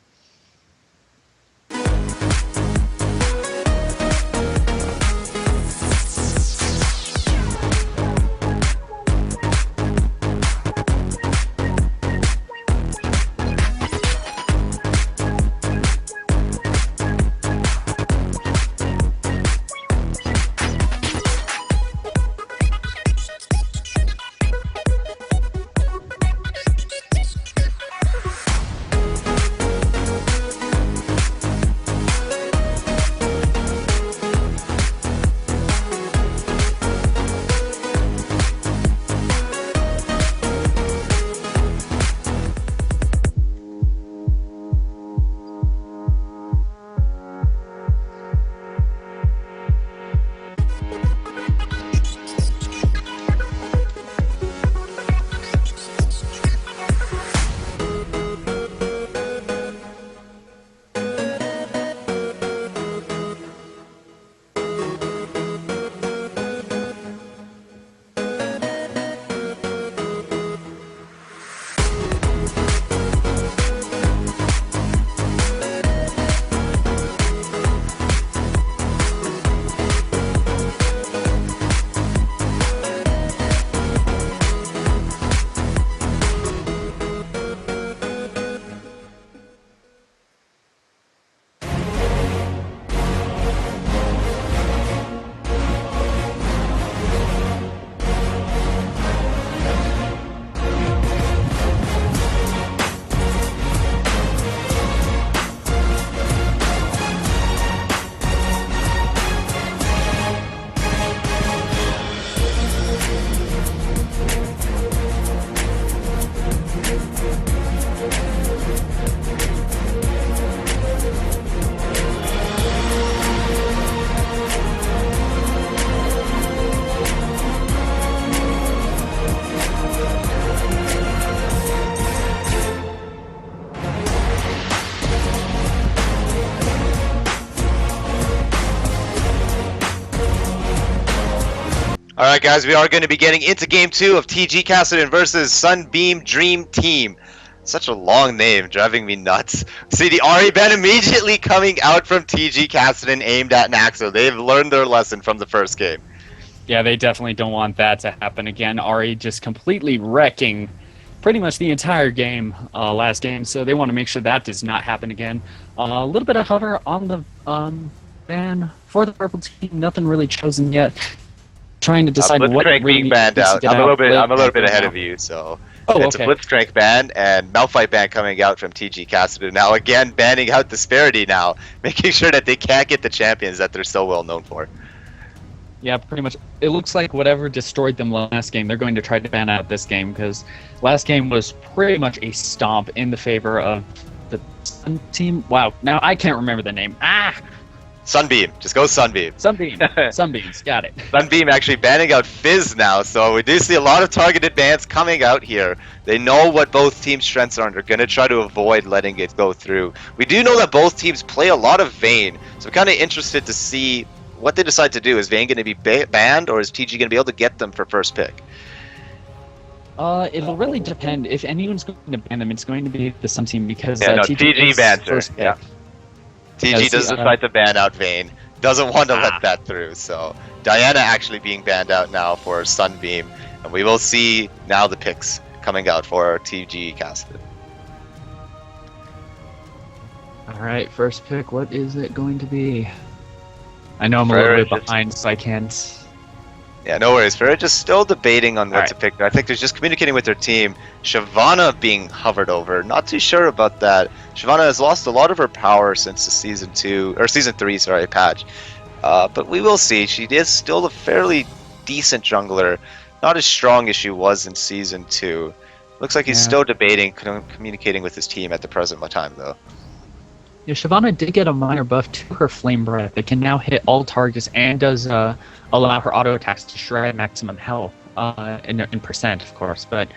All right, guys, we are going to be getting into Game 2 of TG Kassadin versus Sunbeam Dream Team. Such a long name, driving me nuts. See the Ari ban immediately coming out from TG Kassadin aimed at Naxo. They've learned their lesson from the first game. Yeah, they definitely don't want that to happen again. Ari just completely wrecking pretty much the entire game last game, so they want to make sure that does not happen again. A little bit of hover on the ban for the purple team. Nothing really chosen yet. Trying to decide what Blitzcrank really being banned needs to out. get I'm a little bit ahead now. of you, so Oh, it's okay. a Blitzcrank ban and Malphite ban coming out from TG Kassadin. Now again, banning out Disparity now, making sure that they can't get the champions that they're so well known for. Yeah, pretty much. It looks like whatever destroyed them last game, they're going to try to ban out this game, because last game was pretty much a stomp in the favor of the Sun team. Wow, now I can't remember the name. Sunbeam, just go Sunbeam. Sunbeam. Sunbeams, got it. Sunbeam actually banning out Fizz now, so we do see a lot of targeted bans coming out here. They know what both teams' strengths are, and they're going to try to avoid letting it go through. We do know that both teams play a lot of Vayne, so I'm kind of interested to see what they decide to do. Is Vayne going to be banned, or is TG going to be able to get them for first pick? It'll really depend. If anyone's going to ban them, it's going to be the Sun team, because Yeah, no, TG TG bans her. first pick. Yeah. TG does decide to ban out Vayne. Doesn't want to let that through. So Diana actually being banned out now for Sunbeam. And we will see now the picks coming out for TG Kassadin. Alright, first pick. What is it going to be? I know I'm a little bit behind, so I can't... Yeah, no worries. Ferrer just still debating on what All to pick. I think they're just communicating with their team. Shyvana being hovered over. Not too sure about that. Shyvana has lost a lot of her power since the season 3, patch. But we will see. She is still a fairly decent jungler. Not as strong as she was in season 2. Looks like he's still debating, communicating with his team at the present time, though. Yeah, Shyvana did get a minor buff to her Flame Breath. It can now hit all targets and does allow her auto attacks to shred maximum health in percent, of course. But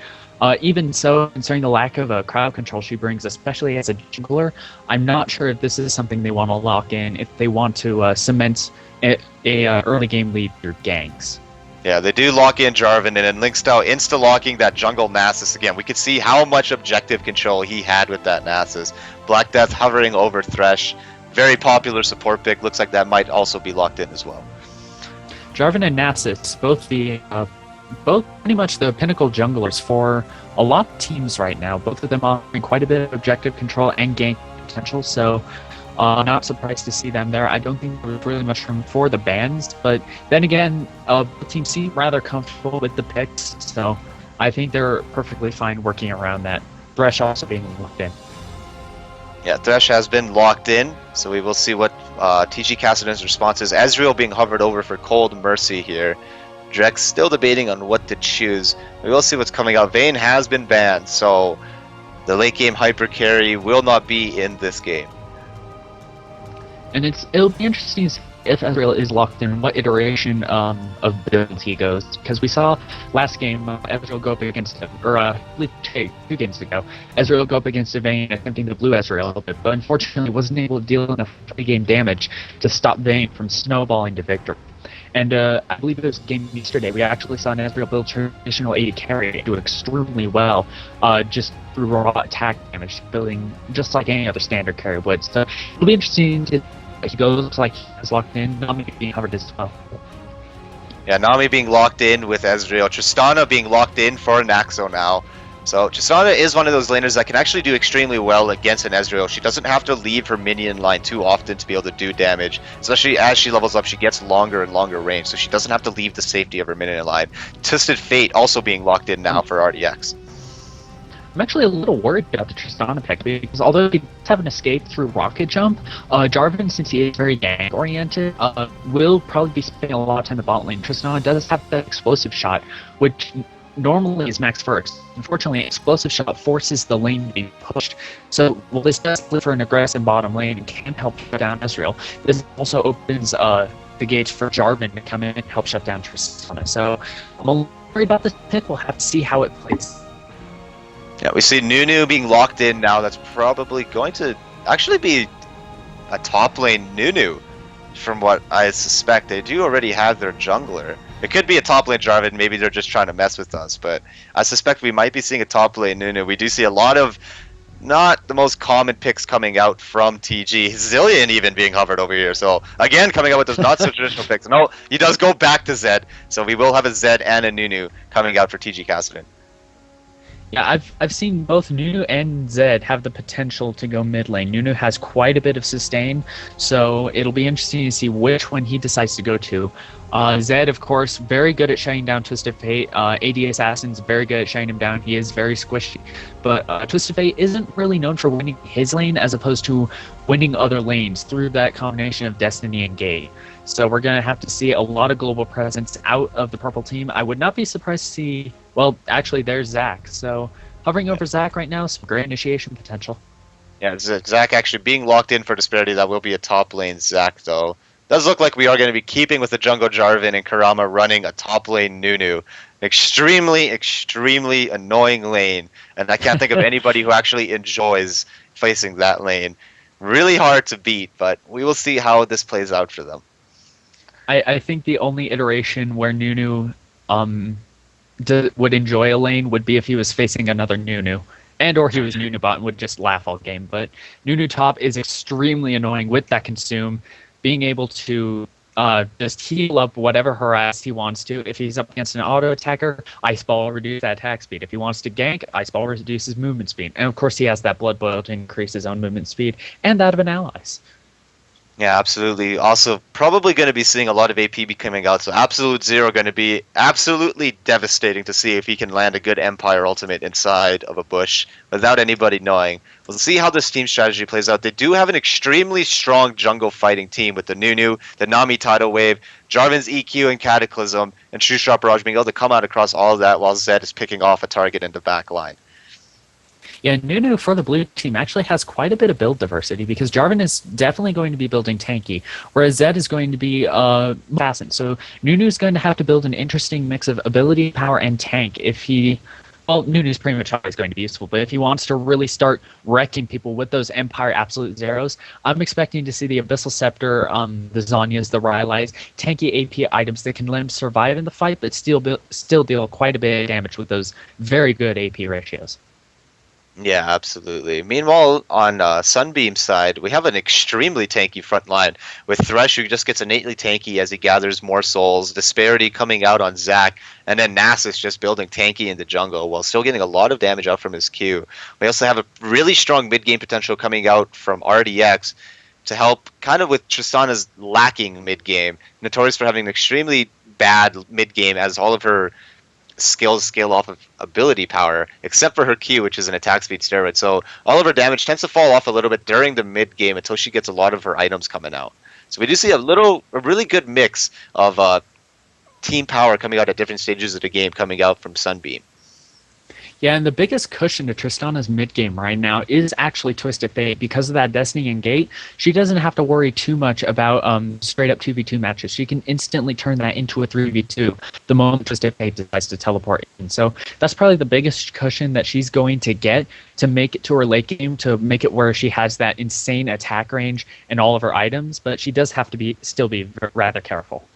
even so, considering the lack of crowd control she brings, especially as a jungler, I'm not sure if this is something they want to lock in if they want to cement a early game lead through ganks. Yeah, they do lock in Jarvan, and then Linkstyle insta-locking that jungle Nasus again. We could see how much objective control he had with that Nasus. Black Death hovering over Thresh. Very popular support pick. Looks like that might also be locked in as well. Jarvan and Nasus, both pretty much the pinnacle junglers for a lot of teams right now. Both of them offering quite a bit of objective control and gank potential, so not surprised to see them there. I don't think there was really much room for the bans, but then again, the team seemed rather comfortable with the picks, so I think they're perfectly fine working around that. Thresh also being locked in. Yeah, Thresh has been locked in, so we will see what TG Kassadin's response is. Ezreal being hovered over for Cold Mercy here. Drex still debating on what to choose. We will see what's coming out. Vayne has been banned, so the late game hyper carry will not be in this game. And it'll be interesting to see if Ezreal is locked in, what iteration of build he goes. Because we saw last game Ezreal go up against him, or 2 games ago, Ezreal go up against Vayne attempting to blue Ezreal a little bit, but unfortunately wasn't able to deal enough game damage to stop Vayne from snowballing to victory. And I believe it was a game yesterday, we actually saw an Ezreal build traditional AD carry do extremely well, just through raw attack damage, building just like any other standard carry would. So it'll be interesting to he goes like he's locked in, Nami being covered as well. Yeah, Nami being locked in with Ezreal. Tristana being locked in for Naxo now. So Tristana is one of those laners that can actually do extremely well against an Ezreal. She doesn't have to leave her minion line too often to be able to do damage. Especially as she levels up, she gets longer and longer range, so she doesn't have to leave the safety of her minion line. Twisted Fate also being locked in now for RDX. I'm actually a little worried about the Tristana pick, because although he does have an escape through Rocket Jump, Jarvan, since he is very gank oriented, will probably be spending a lot of time in the bot lane. Tristana does have that explosive shot, which normally is max first. Unfortunately, explosive shot forces the lane to be pushed. So while this does live for an aggressive bottom lane and can help shut down Ezreal, this also opens the gates for Jarvan to come in and help shut down Tristana. So I'm a little worried about this pick. We'll have to see how it plays. Yeah, we see Nunu being locked in now. That's probably going to actually be a top lane Nunu, from what I suspect. They do already have their jungler. It could be a top lane Jarvan. Maybe they're just trying to mess with us. But I suspect we might be seeing a top lane Nunu. We do see a lot of not the most common picks coming out from TG. Zillion even being hovered over here. So again, coming out with those not so traditional picks. No, he does go back to Zed. So we will have a Zed and a Nunu coming out for TG Kassadin. Yeah, I've seen both Nunu and Zed have the potential to go mid lane. Nunu has quite a bit of sustain, so it'll be interesting to see which one he decides to go to. Zed, of course, very good at shutting down Twisted Fate. AD Assassin's very good at shutting him down. He is very squishy. But Twisted Fate isn't really known for winning his lane as opposed to winning other lanes through that combination of Destiny and Gate. So we're going to have to see a lot of global presence out of the purple team. I would not be surprised to see... Well, actually, there's Zach. So hovering over Zach right now, some great initiation potential. Yeah, Zach actually being locked in for Disparity. That will be a top lane Zach, though. Does look like we are going to be keeping with the jungle Jarvan and Kurama running a top lane Nunu. An extremely, extremely annoying lane. And I can't think of anybody who actually enjoys facing that lane. Really hard to beat, but we will see how this plays out for them. I think the only iteration where Nunu would enjoy a lane would be if he was facing another Nunu. And or he was Nunu bot and would just laugh all game. But Nunu top is extremely annoying with that consume. Being able to just heal up whatever harass he wants to. If he's up against an auto attacker, Ice Ball will reduce that attack speed. If he wants to gank, Ice Ball reduces movement speed. And of course he has that Blood Boil to increase his own movement speed and that of an ally's. Yeah, absolutely. Also, probably going to be seeing a lot of AP be coming out, so Absolute Zero going to be absolutely devastating to see if he can land a good Empire ultimate inside of a bush without anybody knowing. We'll see how this team strategy plays out. They do have an extremely strong jungle fighting team with the Nunu, the Nami Tidal Wave, Jarvan's EQ and Cataclysm, and True Shot Barrage being able to come out across all of that while Zed is picking off a target in the back line. Yeah, Nunu for the blue team actually has quite a bit of build diversity because Jarvan is definitely going to be building tanky, whereas Zed is going to be assassin. So Nunu is going to have to build an interesting mix of ability, power, and tank if he... Well, Nunu's pretty much always going to be useful, but if he wants to really start wrecking people with those Empire Absolute Zeros, I'm expecting to see the Abyssal Scepter, the Zhonya's, the Rylai's, tanky AP items that can let him survive in the fight, but still deal quite a bit of damage with those very good AP ratios. Yeah, absolutely. Meanwhile, on Sunbeam's side, we have an extremely tanky front line with Thresh, who just gets innately tanky as he gathers more souls, Disparity coming out on Zac, and then Nasus just building tanky in the jungle while still getting a lot of damage out from his Q. We also have a really strong mid-game potential coming out from RDX to help kind of with Tristana's lacking mid-game, notorious for having an extremely bad mid-game as all of her skills scale off of ability power, except for her Q, which is an attack speed steroid. So all of her damage tends to fall off a little bit during the mid game until she gets a lot of her items coming out. So we do see a really good mix of team power coming out at different stages of the game coming out from Sunbeam. Yeah, and the biggest cushion to Tristana's mid-game right now is actually Twisted Fate. Because of that Destiny and Gate, she doesn't have to worry too much about straight-up 2v2 matches. She can instantly turn that into a 3v2 the moment Twisted Fate decides to teleport in. So that's probably the biggest cushion that she's going to get to make it to her late game, to make it where she has that insane attack range and all of her items, but she does have to still be rather careful.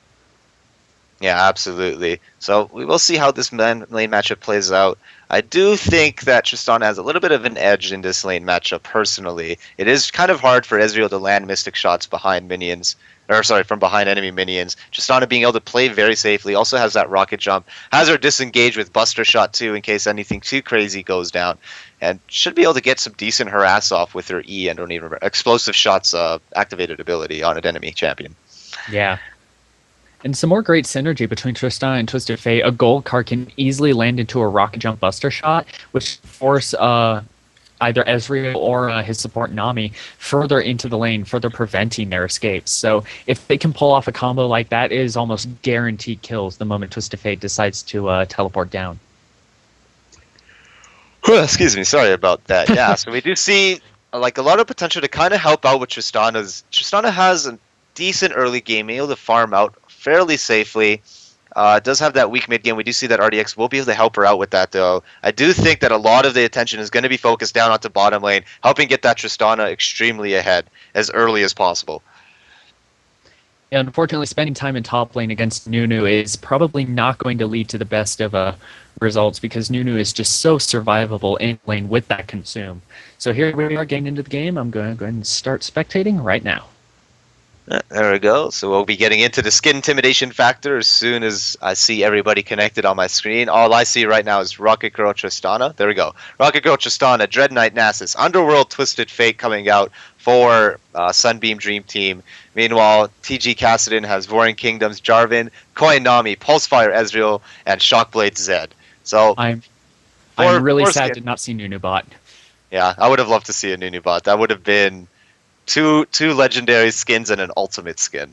Yeah, absolutely. So we will see how this lane matchup plays out. I do think that Tristana has a little bit of an edge in this lane matchup personally. It is kind of hard for Ezreal to land Mystic shots behind minions, or sorry, from behind enemy minions. Tristana being able to play very safely, also has that rocket jump, has her disengage with Buster Shot too in case anything too crazy goes down, and should be able to get some decent harass off with her E and don't even remember, explosive shots activated ability on an enemy champion. Yeah. And some more great synergy between Tristana and Twisted Fate. A gold card can easily land into a rocket jump buster shot, which force either Ezreal or his support Nami further into the lane, further preventing their escapes. So if they can pull off a combo like that, it is almost guaranteed kills the moment Twisted Fate decides to teleport down. Excuse me, sorry about that. Yeah, so we do see like a lot of potential to kind of help out with Tristana's. Tristana has a decent early game, able to farm out fairly safely. Does have that weak mid game. We do see that RDX will be able to help her out with that, though. I do think that a lot of the attention is going to be focused down onto bottom lane, helping get that Tristana extremely ahead as early as possible. Unfortunately, spending time in top lane against Nunu is probably not going to lead to the best of results because Nunu is just so survivable in lane with that consume. So here we are getting into the game. I'm going to go ahead and start spectating right now. There we go. So we'll be getting into the skin intimidation factor as soon as I see everybody connected on my screen. All I see right now is Rocket Girl Tristana. There we go. Rocket Girl Tristana, Dread Knight Nasus, Underworld Twisted Fate coming out for Sunbeam Dream Team. Meanwhile, TG Kassadin has Warring Kingdoms, Jarvan, Koin Nami, Pulsefire Ezreal, and Shockblade Zed. So I'm four really sad skin. to not see Nunu bot. Yeah, I would have loved to see a Nunu bot. That would have been two legendary skins and an ultimate skin.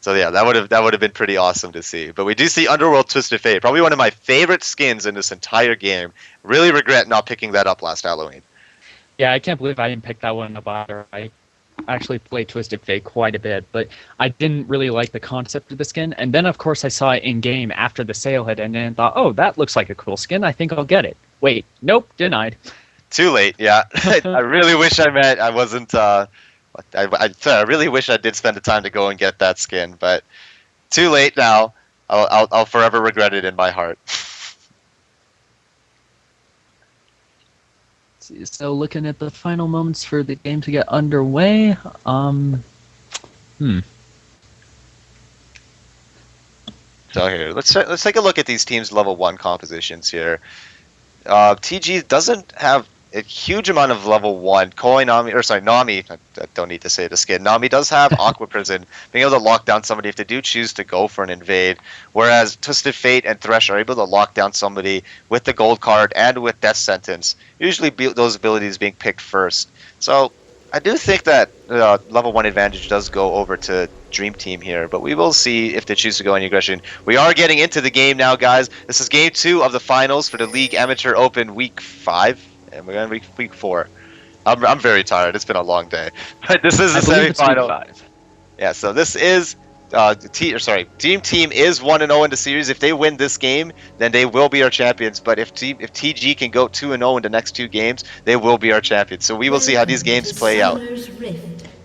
So yeah, that would have been pretty awesome to see. But we do see Underworld Twisted Fate, probably one of my favorite skins in this entire game. Really regret not picking that up last Halloween. Yeah, I can't believe I didn't pick that one up either. I actually played Twisted Fate quite a bit, but I didn't really like the concept of the skin. And then, of course, I saw it in game after the sale had ended and thought, oh, that looks like a cool skin. I think I'll get it. Wait, nope, denied. Too late, yeah. I really wish I wasn't. I really wish I did spend the time to go and get that skin, but too late now. I'll forever regret it in my heart. So looking at the final moments for the game to get underway, So here, let's take a look at these teams' level 1 compositions here. TG doesn't have a huge amount of level 1. Nami, I don't need to say the skin. Nami does have Aqua Prison, being able to lock down somebody if they do choose to go for an invade, whereas Twisted Fate and Thresh are able to lock down somebody with the gold card and with Death Sentence, usually those abilities being picked first. So I do think that level 1 advantage does go over to Dream Team here, but we will see if they choose to go any aggression. We are getting into the game now, guys. This is game 2 of the finals for the League Amateur Open Week 5, and we're going to week 4. I'm very tired. It's been a long day, but this is the semifinal. Yeah, so this is Dream Team is 1-0 in the series. If they win this game, then they will be our champions. But if TG can go 2-0 in the next 2 games, they will be our champions. So we will see how these games play out.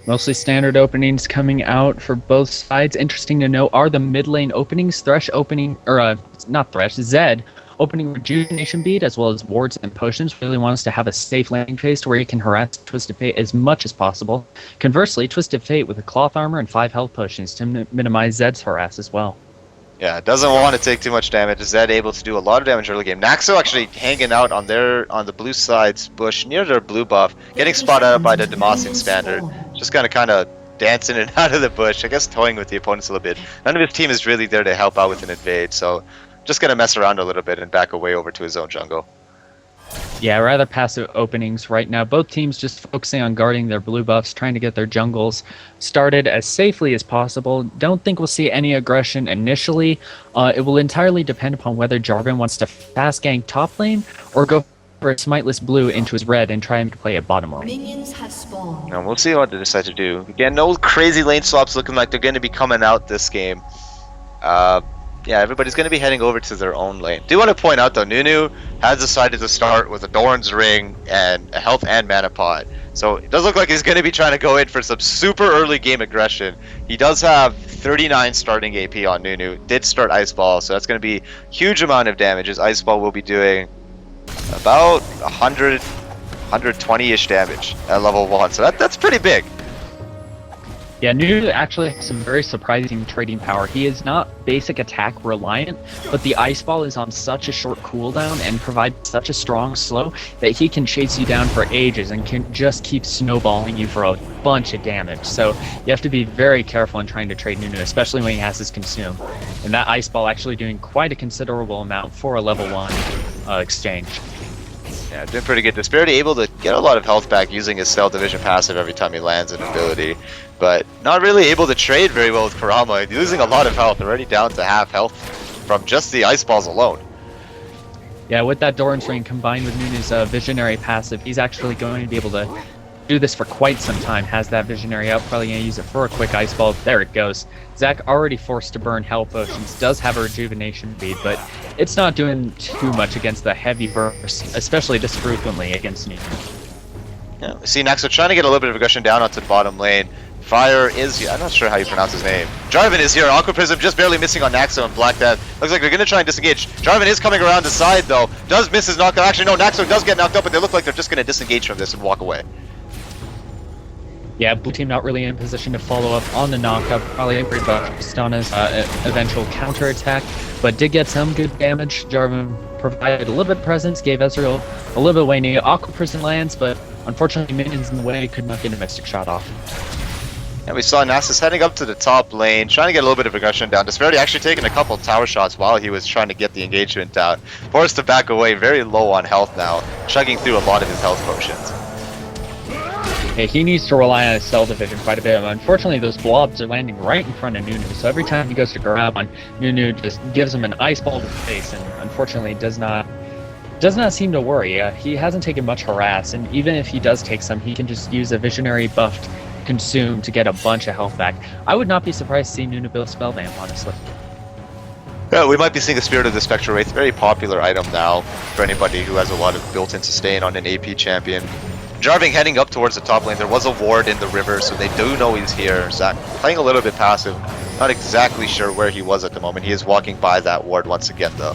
Mostly standard openings coming out for both sides. Interesting to know are the mid lane openings. Thresh opening, or not Thresh, Zed opening Rejuvenation Bead as well as wards and potions. Really wants to have a safe landing phase to where he can harass Twisted Fate as much as possible. Conversely, Twisted Fate with a cloth armor and 5 health potions to minimize Zed's harass as well. Yeah, doesn't want to take too much damage. Zed able to do a lot of damage early game. Naxo actually hanging out on the blue side's bush near their blue buff, getting spotted out by the Demacian standard. Just kind of dancing in and out of the bush, I guess toying with the opponents a little bit. None of his team is really there to help out with an invade, so just gonna mess around a little bit and back away over to his own jungle. Yeah, rather passive openings right now. Both teams just focusing on guarding their blue buffs, trying to get their jungles started as safely as possible. Don't think we'll see any aggression initially. It will entirely depend upon whether Jarvan wants to fast gank top lane or go for a smiteless blue into his red and try and play a bottom lane. Minions have spawned. Now we'll see what they decide to do. Again, no crazy lane swaps looking like they're going to be coming out this game. Yeah, everybody's going to be heading over to their own lane. Do want to point out though, Nunu has decided to start with a Doran's Ring and a health and mana pot. So it does look like he's going to be trying to go in for some super early game aggression. He does have 39 starting AP on Nunu. Did start Ice Ball, so that's going to be a huge amount of damage. As Ice Ball will be doing about 120-ish damage at level 1. So that's pretty big. Yeah, Nunu actually has some very surprising trading power. He is not basic attack reliant, but the Ice Ball is on such a short cooldown and provides such a strong slow that he can chase you down for ages and can just keep snowballing you for a bunch of damage. So you have to be very careful in trying to trade Nunu, especially when he has his consume. And that Ice Ball actually doing quite a considerable amount for a level 1 exchange. Yeah, doing pretty good. Disparity able to get a lot of health back using his Cell Division passive every time he lands an ability, but not really able to trade very well with Kurama. He's losing a lot of health, already down to half health from just the Ice Balls alone. Yeah, with that Doran's Ring combined with Nunu's Visionary passive, he's actually going to be able to do this for quite some time. Has that Visionary out, probably going to use it for a quick Ice Ball. There it goes. Zach already forced to burn Health Potions, does have a Rejuvenation Bead, but it's not doing too much against the heavy burst, especially this frequently against Nunu. Yeah, we see Naxo trying to get a little bit of aggression down onto the bottom lane. Fire is here. I'm not sure how you pronounce his name. Jarvan is here. Aqua Prism just barely missing on Naxo and Black Death. Looks like they're going to try and disengage. Jarvan is coming around the side though. Does miss his knockout. Actually, no, Naxo does get knocked up, but they look like they're just going to disengage from this and walk away. Yeah, blue team not really in position to follow up on the knockup. Probably worried about Tristana's eventual counterattack, but did get some good damage. Jarvan provided a little bit of presence, gave Ezreal a little bit away near Aqua Prison lands, but unfortunately minions in the way could not get a Mystic Shot off. And we saw Nasus heading up to the top lane, trying to get a little bit of aggression down. Disparity actually taking a couple tower shots while he was trying to get the engagement down. Forced to back away, very low on health now, chugging through a lot of his health potions. Yeah, he needs to rely on his cell division quite a bit. Unfortunately, those blobs are landing right in front of Nunu, so every time he goes to grab one, Nunu just gives him an ice ball to the face, and unfortunately does not seem to worry. He hasn't taken much harass, and even if he does take some, he can just use a visionary buffed consume to get a bunch of health back. I would not be surprised to see Nunu build Spellvamp, honestly. Yeah, we might be seeing a Spirit of the Spectre Wraith, very popular item now for anybody who has a lot of built-in sustain on an AP champion. Jarvan heading up towards the top lane. There was a ward in the river, so they do know he's here. Zach playing a little bit passive. Not exactly sure where he was at the moment. He is walking by that ward once again, though.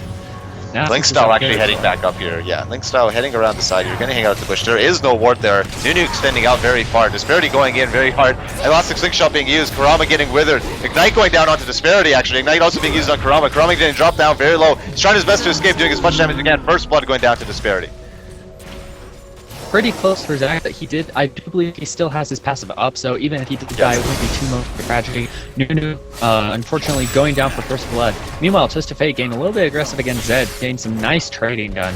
Link style actually heading back up here. Yeah, Link style heading around the side. You're going to hang out at the bush. There is no ward there. Nunu extending out very far. Disparity going in very hard. Elastic Slingshot being used. Kurama getting withered. Ignite going down onto Disparity actually. Ignite also being used on Kurama. Kurama getting dropped down very low. He's trying his best to escape, doing as much damage as he can. First blood going down to Disparity. Pretty close for Zach that he did. I do believe he still has his passive up, so even if he did die, it wouldn't be too much of a tragedy. Nunu, unfortunately, going down for first blood. Meanwhile, Twist of Fate getting a little bit aggressive against Zed, getting some nice trading done.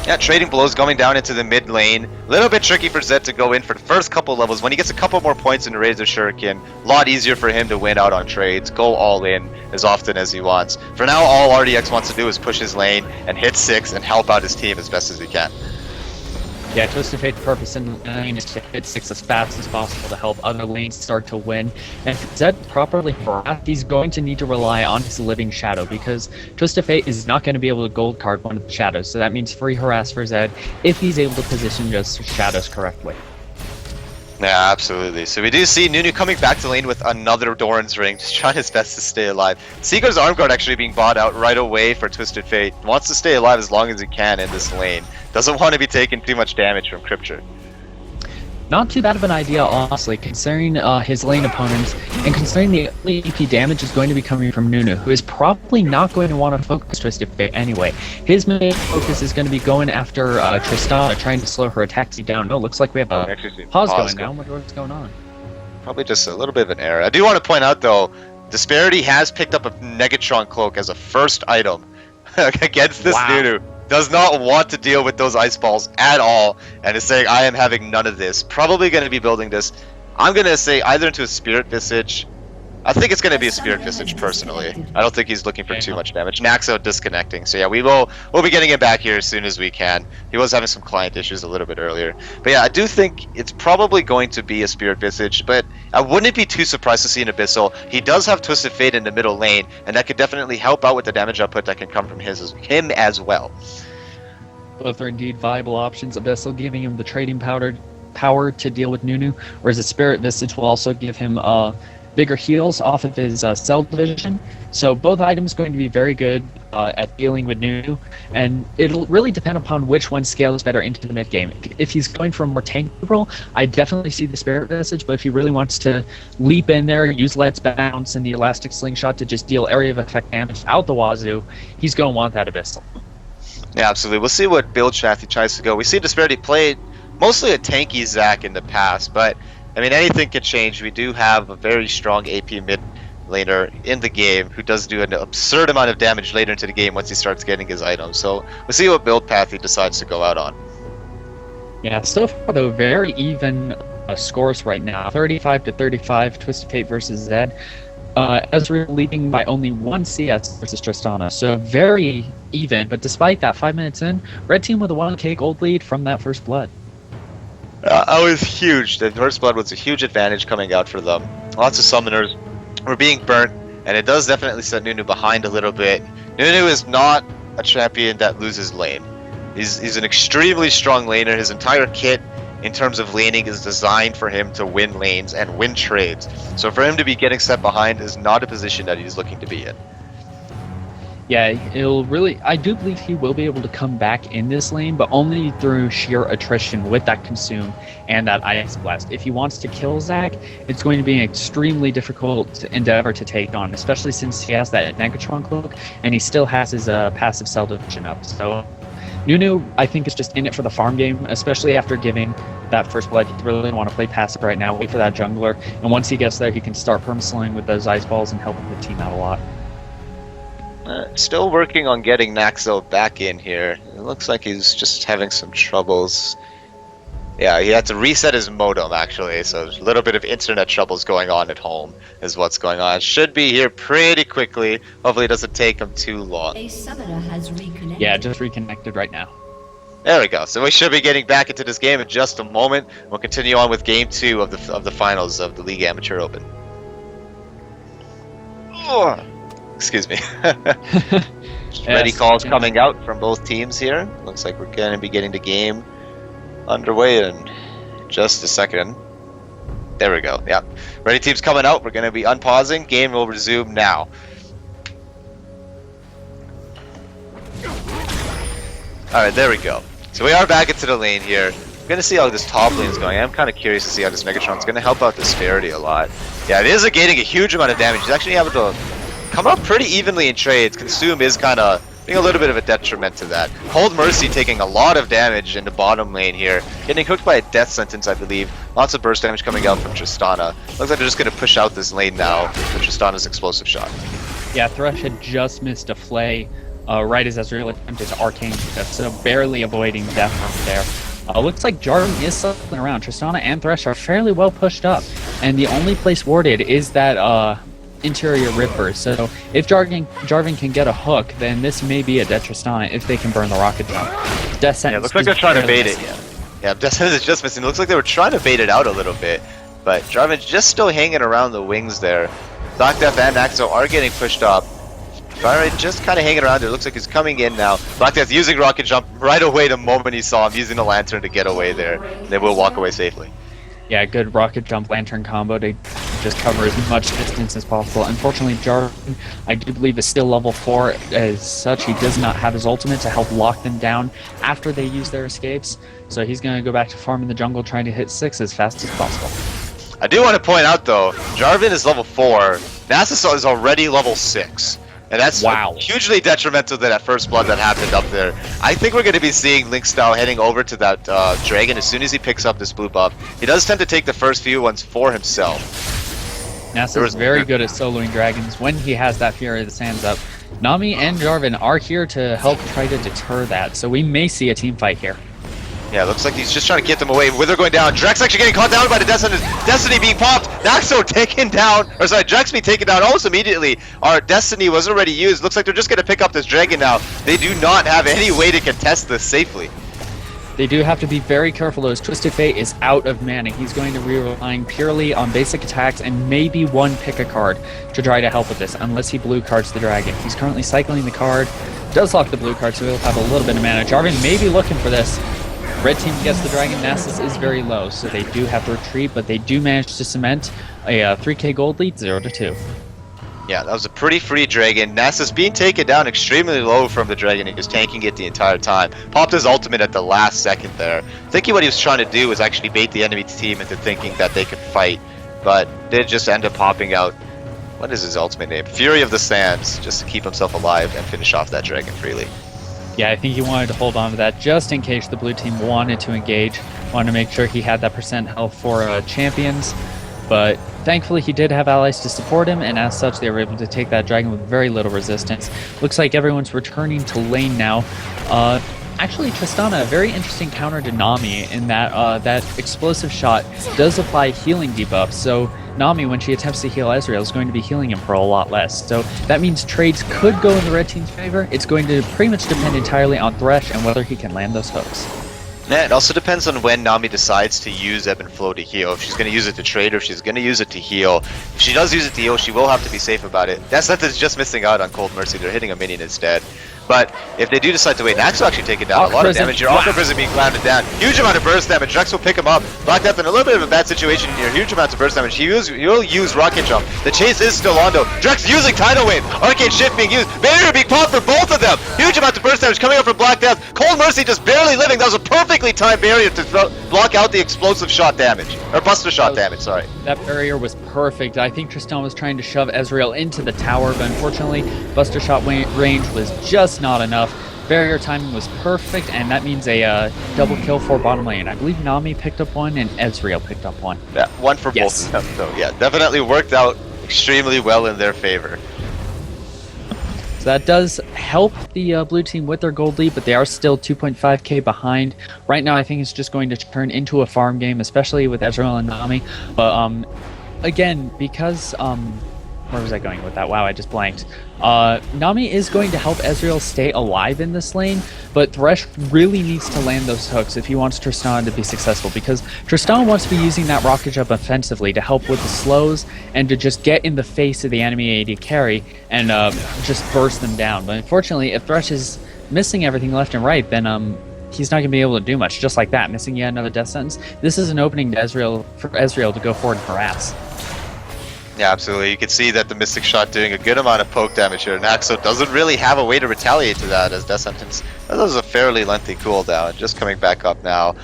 Yeah, trading blows going down into the mid lane. A little bit tricky for Zed to go in for the first couple levels. When he gets a couple more points in Razor Shuriken, a lot easier for him to win out on trades, go all in as often as he wants. For now, all RDX wants to do is push his lane and hit 6 and help out his team as best as he can. Yeah, Twisted Fate's purpose in the lane is to hit 6 as fast as possible to help other lanes start to win. And if Zed properly harassed, he's going to need to rely on his Living Shadow, because Twisted Fate is not going to be able to gold card one of the shadows, so that means free harass for Zed if he's able to position those shadows correctly. Yeah, absolutely. So we do see Nunu coming back to lane with another Doran's Ring, just trying his best to stay alive. Seeker's Arm Guard actually being bought out right away for Twisted Fate. Wants to stay alive as long as he can in this lane. Doesn't want to be taking too much damage from Crypture. Not too bad of an idea, honestly, considering his lane opponents, and considering the only AP damage is going to be coming from Nunu, who is probably not going to want to focus Twisted Fate anyway. His main focus is going to be going after Tristana, trying to slow her attacks down. No, looks like we have a pause going now. I wonder what's going on. Probably just a little bit of an error. I do want to point out, though, Disparity has picked up a Negatron Cloak as a first item against this Nunu. Does not want to deal with those ice balls at all, and is saying, I am having none of this. Probably going to be building this. I'm going to say either into a Spirit Visage. I think it's going to be a Spirit Visage, personally. I don't think he's looking for too much damage. Naxo disconnecting. So yeah, we'll be getting him back here as soon as we can. He was having some client issues a little bit earlier. But yeah, I do think it's probably going to be a Spirit Visage, but I wouldn't be too surprised to see an Abyssal. He does have Twisted Fate in the middle lane, and that could definitely help out with the damage output that can come from him as well. Both are indeed viable options. Abyssal giving him the trading power to deal with Nunu, whereas the Spirit Visage will also give him bigger heals off of his cell division. So both items going to be very good at dealing with Nunu, and it'll really depend upon which one scales better into the mid game. If he's going for a more tanky role, I definitely see the Spirit Visage, but if he really wants to leap in there, use Let's Bounce and the Elastic Slingshot to just deal area of effect damage out the wazoo, he's going to want that Abyssal. Yeah, absolutely. We'll see what build path he tries to go. We see Disparity played mostly a tanky Zac in the past, but I mean, anything can change. We do have a very strong AP mid laner in the game who does do an absurd amount of damage later into the game once he starts getting his items. So we'll see what build path he decides to go out on. Yeah, so far though, very even scores right now. 35-35, Twisted Fate versus Zed. Ezreal leading by only 1 CS versus Tristana, so very even, but despite that, 5 minutes in, red team with a 1k gold lead from that first blood. That was huge. The first blood was a huge advantage coming out for them. Lots of summoners were being burnt, and it does definitely set Nunu behind a little bit. Nunu is not a champion that loses lane. He's an extremely strong laner. His entire kit in terms of laning is designed for him to win lanes and win trades. So for him to be getting set behind is not a position that he's looking to be in. Yeah, I do believe he will be able to come back in this lane, but only through sheer attrition with that consume and that Ice Blast. If he wants to kill Zac, it's going to be an extremely difficult endeavor to take on, especially since he has that Negatron cloak and he still has his passive cell division up. So Nunu, I think, is just in it for the farm game, especially after giving that first blood. He really doesn't want to play passive right now, wait for that jungler, and once he gets there, he can start perma-slowing with those ice balls and helping the team out a lot. Still working on getting Naxo back in here. It looks like he's just having some troubles. Yeah, he had to reset his modem actually, so a little bit of internet troubles going on at home is what's going on. Should be here pretty quickly. Hopefully it doesn't take him too long. A summoner has reconnected. Yeah, just reconnected right now. There we go. So we should be getting back into this game in just a moment. We'll continue on with Game 2 of the finals of the League Amateur Open. Oh. Excuse me. Ready calls coming out from both teams here. Looks like we're going to be getting the game underway in just a second. There we go. Yeah. Ready teams coming out. We're going to be unpausing. Game will resume now. Alright, there we go. So we are back into the lane here. I'm going to see how this top lane is going. I'm kind of curious to see how this Megatron is going to help out Disparity a lot. Yeah, it is getting a huge amount of damage. He's actually able to come up pretty evenly in trades. Consume is kind of being a little bit of a detriment to that. Cold Mercy taking a lot of damage in the bottom lane here. Getting cooked by a death sentence, I believe. Lots of burst damage coming out from Tristana. Looks like they're just going to push out this lane now with Tristana's explosive shot. Yeah, Thresh had just missed a flay right as Ezreal attempted to arcane, so barely avoiding death from there. Looks like Jarvan is circling around. Tristana and Thresh are fairly well pushed up, and the only place warded is that interior Ripper. So if Jarvan can get a hook, then this may be a dead Tristana if they can burn the rocket jump. Death Sentence, yeah, looks like they're trying to bait it. Yeah, Death Sentence is just missing. It looks like they were trying to bait it out a little bit, but Jarvan's just still hanging around the wings there. Black Death and Naxo are getting pushed up. Jarvan just kind of hanging around there. Looks like he's coming in now. Black Death using rocket jump right away the moment he saw him, using the lantern to get away there. They will walk away safely. Yeah, good rocket jump lantern combo to just cover as much distance as possible. Unfortunately, Jarvan, I do believe, is still level 4. As such, he does not have his ultimate to help lock them down after they use their escapes. So he's going to go back to farm in the jungle, trying to hit 6 as fast as possible. I do want to point out, though, Jarvan is level 4. Nasus is already level 6. And that's hugely detrimental to that first blood that happened up there. I think we're going to be seeing Link Style heading over to that dragon as soon as he picks up this blue buff. He does tend to take the first few ones for himself. Nasus is very good at soloing dragons when he has that Fury of the Sands up. Nami and Jarvan are here to help try to deter that, so we may see a team fight here. Yeah, looks like he's just trying to get them away. Wither going down. Drex actually getting caught down by the Destiny being popped. Naxo taken down. Or sorry, Drex being taken down almost immediately. Our Destiny was already used. Looks like they're just going to pick up this dragon now. They do not have any way to contest this safely. They do have to be very careful though, as Twisted Fate is out of mana. He's going to be relying purely on basic attacks and maybe one pick a card to try to help with this, unless he blue cards the dragon. He's currently cycling the card, does lock the blue card, so he'll have a little bit of mana. Jarvan may be looking for this. Red team gets the dragon. Nasus is very low, so they do have to retreat, but they do manage to cement a 3k gold lead, 0-2. Yeah, that was a pretty free dragon. Nasus being taken down extremely low from the dragon. He was tanking it the entire time. Popped his ultimate at the last second there. Thinking what he was trying to do was actually bait the enemy team into thinking that they could fight, but did just end up popping out. What is his ultimate name? Fury of the Sands, just to keep himself alive and finish off that dragon freely. Yeah, I think he wanted to hold on to that just in case the blue team wanted to engage. Wanted to make sure he had that percent health for champions. But thankfully he did have allies to support him, and as such they were able to take that dragon with very little resistance. Looks like everyone's returning to lane now. Actually, Tristana, a very interesting counter to Nami in that that explosive shot does apply healing debuff. So Nami, when she attempts to heal Ezreal, is going to be healing him for a lot less. So that means trades could go in the red team's favor. It's going to pretty much depend entirely on Thresh and whether he can land those hooks. Yeah, it also depends on when Nami decides to use Ebb and Flow to heal. If she's going to use it to trade or if she's going to use it to heal. If she does use it to heal, she will have to be safe about it. That sentence is just missing out on Cold Mercy. They're hitting a minion instead. But if they do decide to wait, Nax will actually take it down. A lot of damage here. Aqua Prison being grounded down. Huge amount of burst damage. Drex will pick him up. Black Death in a little bit of a bad situation here. Huge amounts of burst damage. He'll use Rocket Jump. The chase is still on though. Drex using Tidal Wave. Arcade Shift being used. Barrier being popped for both of them. Huge amount of burst damage coming up from Black Death. Cold Mercy just barely living. That was a perfectly timed barrier to block out the explosive shot damage. Or Buster Shot damage, sorry. That barrier was perfect. I think Tristan was trying to shove Ezreal into the tower, but unfortunately, Buster Shot range was just not enough. Barrier timing was perfect, and that means a double kill for bottom lane. I believe Nami picked up one, and Ezreal picked up one. Yeah, one for both of them, so yeah, definitely worked out extremely well in their favor. So that does help the blue team with their gold lead, but they are still 2.5k behind. Right now, I think it's just going to turn into a farm game, especially with Ezreal and Nami. But again, because where was I going with that? Wow, I just blanked. Nami is going to help Ezreal stay alive in this lane, but Thresh really needs to land those hooks if he wants Tristan to be successful, because Tristan wants to be using that rocket jump offensively to help with the slows and to just get in the face of the enemy AD carry and just burst them down. But unfortunately, if Thresh is missing everything left and right, then he's not going to be able to do much. Just like that, missing yet another death sentence. This is an opening to for Ezreal to go forward and harass. Yeah, absolutely. You can see that the Mystic Shot doing a good amount of poke damage here. Naxo doesn't really have a way to retaliate to that, as Death Sentence. That was a fairly lengthy cooldown. Just coming back up now.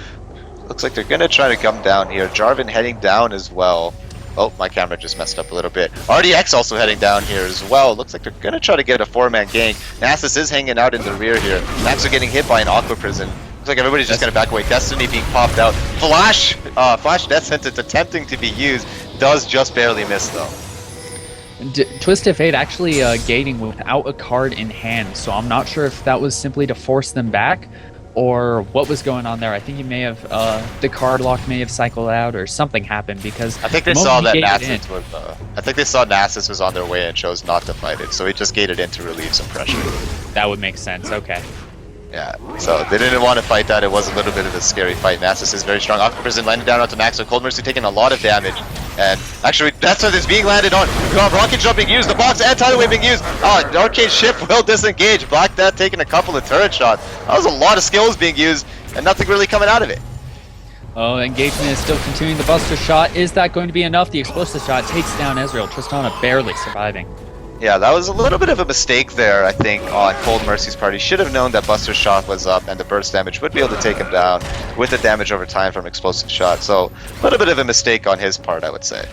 Looks like they're going to try to come down here. Jarvan heading down as well. Oh, my camera just messed up a little bit. RDX also heading down here as well. Looks like they're going to try to get a 4-man gank. Nasus is hanging out in the rear here. Naxo getting hit by an Aqua Prison. Looks like everybody's just going to back away. Destiny being popped out. Flash Death Sentence attempting to be used. Does just barely miss though. Twisted Fate actually gating without a card in hand, so I'm not sure if that was simply to force them back or what was going on there. I think he may have the card lock may have cycled out or something happened, because I think they saw that Nasus was I think they saw Nasus was on their way and chose not to fight it, so he just gated in to relieve some pressure. That would make sense. Okay. Yeah, so they didn't want to fight that. It was a little bit of a scary fight. Nasus is very strong. Aqua Prison landed down onto Naxo. Cold Mercy taking a lot of damage. And actually, that's what is being landed on. Rocket Jump being used. The box and Tidal Wave being used. Arcade Shift will disengage. Black Death taking a couple of turret shots. That was a lot of skills being used, and nothing really coming out of it. Oh, engagement is still continuing. The Buster Shot. Is that going to be enough? The Explosive Shot takes down Ezreal. Tristana barely surviving. Yeah, that was a little bit of a mistake there, I think, on Cold Mercy's part. He should have known that Buster Shot was up and the burst damage would be able to take him down with the damage over time from Explosive Shot. So, a little bit of a mistake on his part, I would say.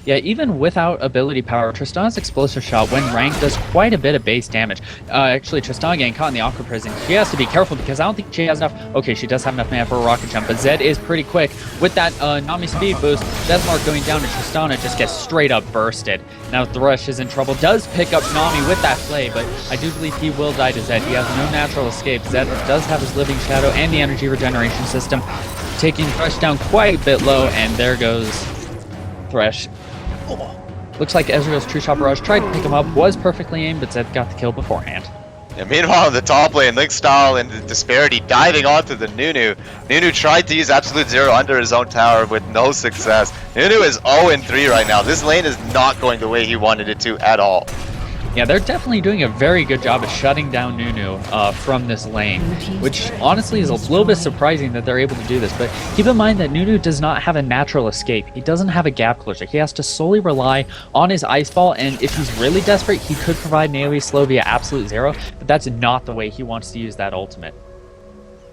Yeah, even without ability power, Tristan's Explosive Shot, when ranked, does quite a bit of base damage. Actually, Tristan getting caught in the Aqua Prison. She has to be careful because I don't think she has enough. Okay, she does have enough mana for a Rocket Jump, but Zed is pretty quick. With that Nami speed boost, Deathmark going down, and Tristana just gets straight up bursted. Now Thresh is in trouble, does pick up Nami with that play, but I do believe he will die to Zed. He has no natural escape. Zed does have his Living Shadow and the energy regeneration system, taking Thresh down quite a bit low, and there goes Thresh. Looks like Ezreal's True Shot Barrage tried to pick him up, was perfectly aimed, but Zed got the kill beforehand. And meanwhile, in the top lane, Link Style and the Disparity diving onto the Nunu. Nunu tried to use Absolute Zero under his own tower with no success. Nunu is 0-3 right now. This lane is not going the way he wanted it to at all. Yeah, they're definitely doing a very good job of shutting down Nunu from this lane, which honestly is a little bit surprising that they're able to do this. But keep in mind that Nunu does not have a natural escape. He doesn't have a gap closure. He has to solely rely on his Ice Ball, and if he's really desperate, he could provide an AoE slow via Absolute Zero, but that's not the way he wants to use that ultimate.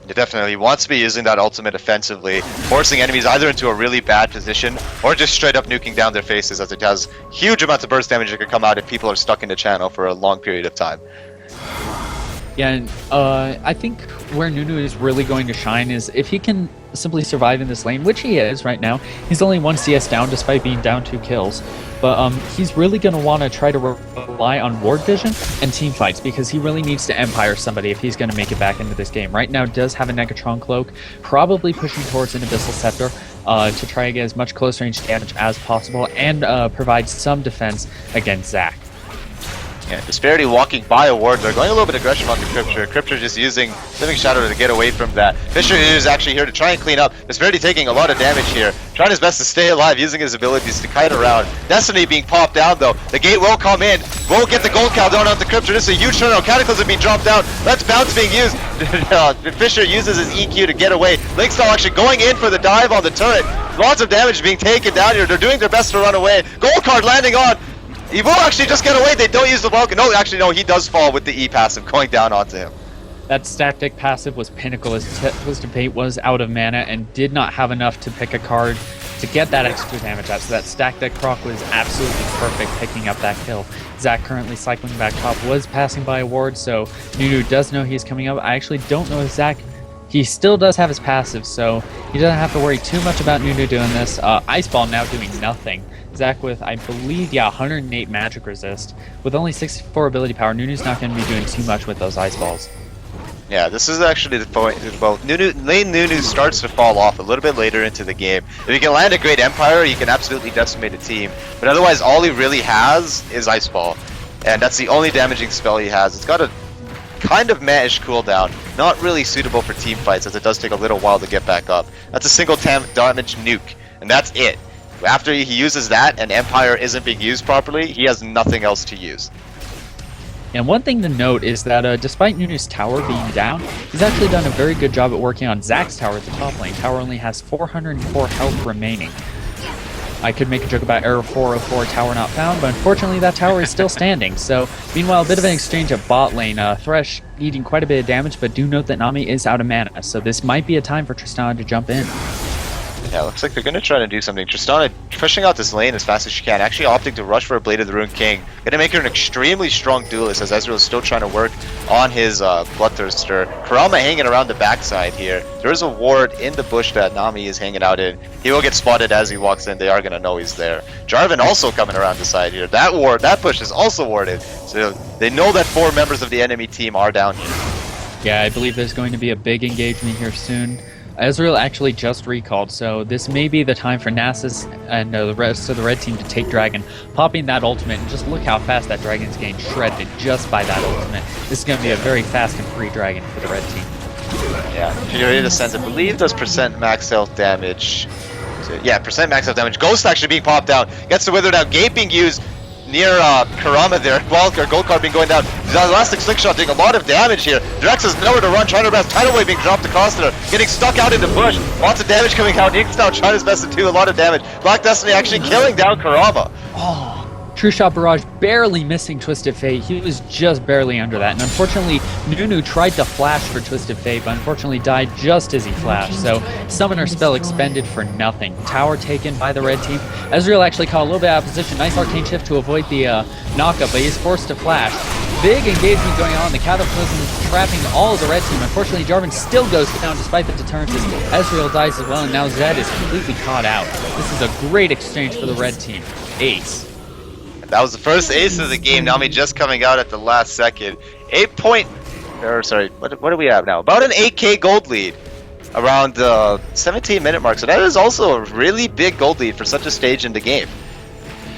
He definitely wants to be using that ultimate offensively, forcing enemies either into a really bad position or just straight up nuking down their faces, as it has huge amounts of burst damage that can come out if people are stuck in the channel for a long period of time. Yeah, and I think where Nunu is really going to shine is if he can simply survive in this lane, which he is right now. He's only 1 CS down despite being down 2 kills. But he's really going to want to try to rely on ward vision and team fights, because he really needs to Empire somebody if he's going to make it back into this game. Right now does have a Negatron Cloak, probably pushing towards an Abyssal Scepter to try to get as much close range damage as possible and provide some defense against Zac. Yeah, Disparity walking by a ward. They're going a little bit aggressive on the Cryptor. Cryptor just using Living Shadow to get away from that. Fisher is actually here to try and clean up. Disparity taking a lot of damage here. Trying his best to stay alive, using his abilities to kite around. Destiny being popped down though. The gate will come in. Will get the gold cow down on the Cryptor. This is a huge turnout. Cataclysm being dropped down. That's bounce being used. Fisher uses his EQ to get away. Linkstall actually going in for the dive on the turret. Lots of damage being taken down here. They're doing their best to run away. Gold card landing on. He will actually just get away. They don't use the Vulcan. No, actually, no. He does fall with the E passive going down onto him. That static passive was pinnacle as Twisted Fate was out of mana and did not have enough to pick a card to get that extra damage out. So that stack deck proc was absolutely perfect picking up that kill. Zach currently cycling back top, was passing by a ward, so Nunu does know he's coming up. I actually don't know if Zach... He still does have his passive, so he doesn't have to worry too much about Nunu doing this. Ice Ball now doing nothing. Zach with, I believe, 108 magic resist. With only 64 ability power, Nunu's not going to be doing too much with those Ice Balls. Yeah, this is actually the point. Well, lane Nunu starts to fall off a little bit later into the game. If he can land a great Empire, he can absolutely decimate a team. But otherwise, all he really has is Ice Ball. And that's the only damaging spell he has. It's got a kind of meh-ish cooldown. Not really suitable for team fights, as it does take a little while to get back up. That's a single damage nuke, and that's it. After he uses that and Empire isn't being used properly, he has nothing else to use. And one thing to note is that despite Nunu's tower being down, he's actually done a very good job at working on Zach's tower at the top lane. Tower only has 404 health remaining. I could make a joke about error 404 tower not found, but unfortunately that tower is still standing. So, meanwhile, a bit of an exchange at bot lane. Thresh needing quite a bit of damage, but do note that Nami is out of mana, so this might be a time for Tristana to jump in. Yeah, looks like they're going to try to do something. Tristana pushing out this lane as fast as she can, actually opting to rush for a Blade of the Rune King. Going to make her an extremely strong duelist as Ezreal is still trying to work on his Bloodthirster. Kurama hanging around the backside here. There is a ward in the bush that Nami is hanging out in. He will get spotted as he walks in. They are going to know he's there. Jarvan also coming around the side here. That bush is also warded. So they know that 4 members of the enemy team are down here. Yeah, I believe there's going to be a big engagement here soon. Ezreal actually just recalled, so this may be the time for Nasus and the rest of the red team to take Dragon, popping that ultimate, and just look how fast that Dragon's getting shredded just by that ultimate. This is going to be a very fast and free Dragon for the red team. Yeah, Fury Descent, I believe, does percent max health damage. Yeah, percent max health damage. Ghost actually being popped down. Gets the Wither down. Gate being used near Kurama there. Walker, gold card being going down. The elastic slingshot doing a lot of damage here. Drex is nowhere to run, trying her best. Tidal Wave being dropped across there. Getting stuck out in the bush. Lots of damage coming out. Inkstown trying his best to do a lot of damage. Black Destiny actually killing down Kurama. Oh, True Shot Barrage barely missing Twisted Fate. He was just barely under that. And unfortunately, Nunu tried to flash for Twisted Fate, but unfortunately died just as he flashed. So, Summoner spell expended for nothing. Tower taken by the red team. Ezreal actually caught a little bit out of position. Nice arcane shift to avoid the knockup, but he's forced to flash. Big engagement going on. The Cataclysm trapping all of the red team. Unfortunately, Jarvan still goes down despite the deterrences. Ezreal dies as well, and now Zed is completely caught out. This is a great exchange for the red team. Ace. That was the first ace of the game. Nami just coming out at the last second. what do we have now? About an 8k gold lead around the 17-minute mark. So that is also a really big gold lead for such a stage in the game.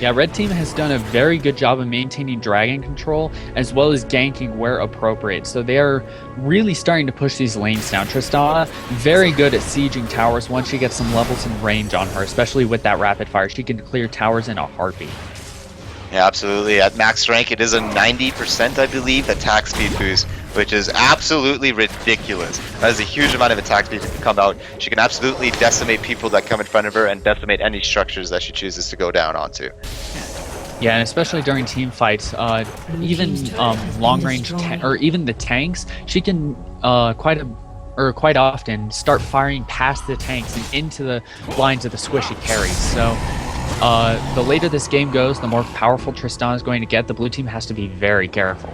Yeah, red team has done a very good job of maintaining dragon control as well as ganking where appropriate. So they are really starting to push these lanes down. Tristana, very good at sieging towers once she gets some levels and range on her, especially with that rapid fire. She can clear towers in a heartbeat. Yeah, absolutely. At max rank, it is a 90%, I believe, attack speed boost, which is absolutely ridiculous. That is a huge amount of attack speed that can come out. She can absolutely decimate people that come in front of her and decimate any structures that she chooses to go down onto. Yeah, and especially during team fights, even long range or even the tanks, she can quite often start firing past the tanks and into the lines of the squishy carries. So the later this game goes, the more powerful Tristana is going to get. The blue team has to be very careful.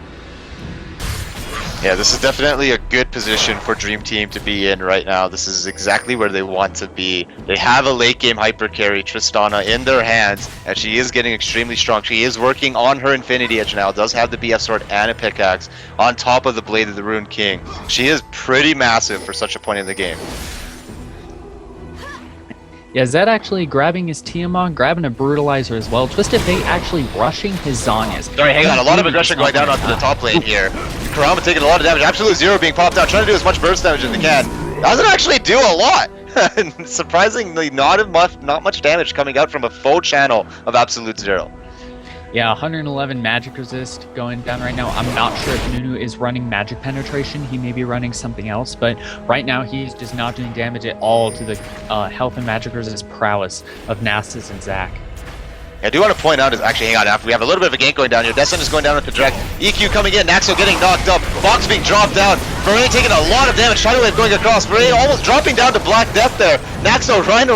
Yeah, this is definitely a good position for Dream Team to be in right now. This is exactly where they want to be. They have a late game hyper carry, Tristana, in their hands, and she is getting extremely strong. She is working on her Infinity Edge now, does have the BF Sword and a pickaxe on top of the Blade of the Rune King. She is pretty massive for such a point in the game. Yeah, Zed actually grabbing his Tiamat, grabbing a Brutalizer as well. Twisted Fate actually rushing his Zhonya's. Sorry, hang on. A lot of aggression going down onto the top lane here. Kurama taking a lot of damage. Absolute Zero being popped out, trying to do as much burst damage as they can. Doesn't actually do a lot. Surprisingly, not much damage coming out from a faux channel of Absolute Zero. Yeah, 111 magic resist going down right now. I'm not sure if Nunu is running magic penetration. He may be running something else, but right now he's just not doing damage at all to the health and magic resist prowess of Nasus and Zac. I do want to point out is actually, hang on, we have a little bit of a gank going down here. Deathsun is going down with the direct. EQ coming in, Naxo getting knocked up, Fox being dropped down. Foray taking a lot of damage, Shadowwave going across. Foray almost dropping down to Black Death there. Naxo trying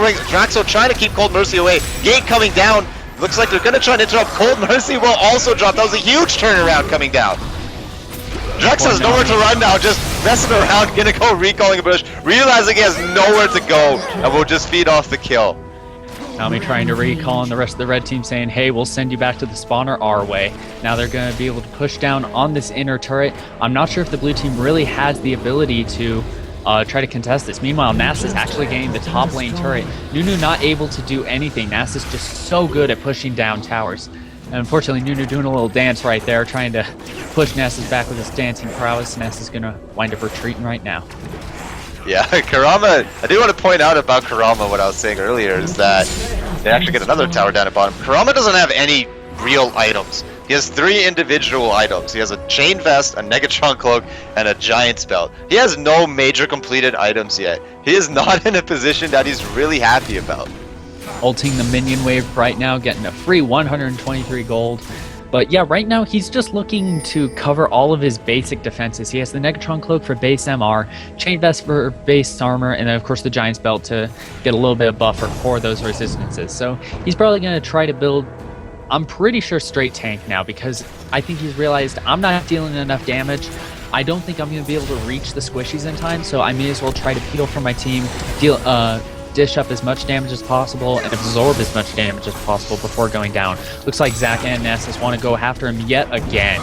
to keep Cold Mercy away. Gank coming down. Looks like they're going to try and interrupt. Cold Mercy will also drop. That was a huge turnaround coming down. Drex has nowhere to run now, just messing around, gonna go recalling a bush, realizing he has nowhere to go, and will just feed off the kill. Nami trying to recall, and the rest of the red team saying, hey, we'll send you back to the spawner our way. Now they're going to be able to push down on this inner turret. I'm not sure if the blue team really has the ability to try to contest this. Meanwhile, Nasus actually getting the top lane turret. Nunu not able to do anything. Nasus just so good at pushing down towers. And unfortunately, Nunu doing a little dance right there, trying to push Nasus back with his dancing prowess. Nasus is going to wind up retreating right now. Yeah, Kurama, I do want to point out about Kurama what I was saying earlier is that they actually get another tower down at bottom. Kurama doesn't have any real items. He has 3 individual items. He has a chain vest, a Negatron cloak, and a giant's belt. He has no major completed items yet. He is not in a position that he's really happy about. Ulting the minion wave right now, getting a free 123 gold. But yeah, right now he's just looking to cover all of his basic defenses. He has the Negatron Cloak for base MR, Chain Vest for base armor, and then of course the Giant's Belt to get a little bit of buffer for those resistances. So he's probably going to try to build, I'm pretty sure, straight tank now, because I think he's realized I'm not dealing enough damage. I don't think I'm going to be able to reach the squishies in time, so I may as well try to peel for my team, dish up as much damage as possible and absorb as much damage as possible before going down. Looks like Zac and Nasus want to go after him yet again.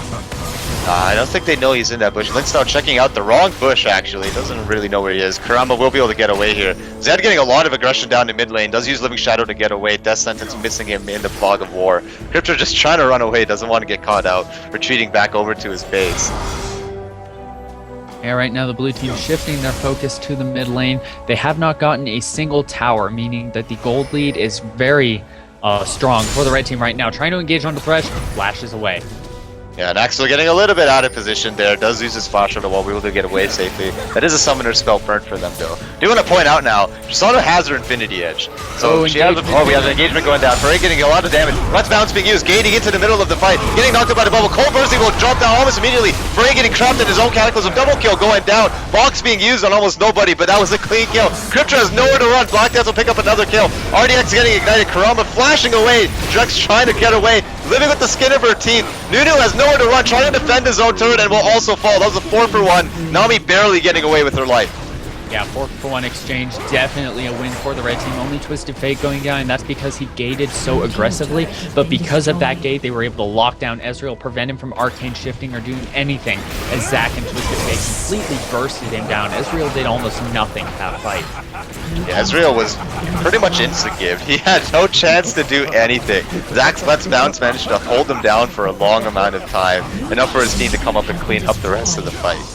I don't think they know he's in that bush. Link's now checking out the wrong bush, actually. Doesn't really know where he is. Kurama will be able to get away here. Zed getting a lot of aggression down to mid lane. Does use Living Shadow to get away. Death Sentence missing him in the fog of war. Crypto just trying to run away. Doesn't want to get caught out. Retreating back over to his base. Yeah, right now the blue team shifting their focus to the mid lane. They have not gotten a single tower, meaning that the gold lead is very strong for the red team right now. Trying to engage on the Thresh, flashes away. Yeah, and Axel getting a little bit out of position there. Does use his flash on the wall. We will get away safely. That is a summoner spell burnt for them, though. Do want to point out now, Sona has her Infinity Edge. So we have an engagement going down. Frey getting a lot of damage. Let's bounce being used. Gating into the middle of the fight. Getting knocked out by the bubble. Cold Mercy will drop down almost immediately. Frey getting trapped in his own cataclysm. Double kill going down. Box being used on almost nobody, but that was a clean kill. Cryptra has nowhere to run. Black Death will pick up another kill. RDX getting ignited. Kurama flashing away. Drex trying to get away. Living with the skin of her teeth. Nunu has nowhere to run, trying to defend his own turret and will also fall. That was a 4-for-1. Nami barely getting away with her life. Yeah, 4-for-1 exchange. Definitely a win for the red team. Only Twisted Fate going down, and that's because he gated so aggressively. But because of that gate, they were able to lock down Ezreal, prevent him from arcane shifting or doing anything, as Zac and Twisted Fate completely bursted him down. Ezreal did almost nothing that fight. Yeah, Ezreal was pretty much insta-give. He had no chance to do anything. Zac's Let's Bounce managed to hold him down for a long amount of time, enough for his team to come up and clean up the rest of the fight.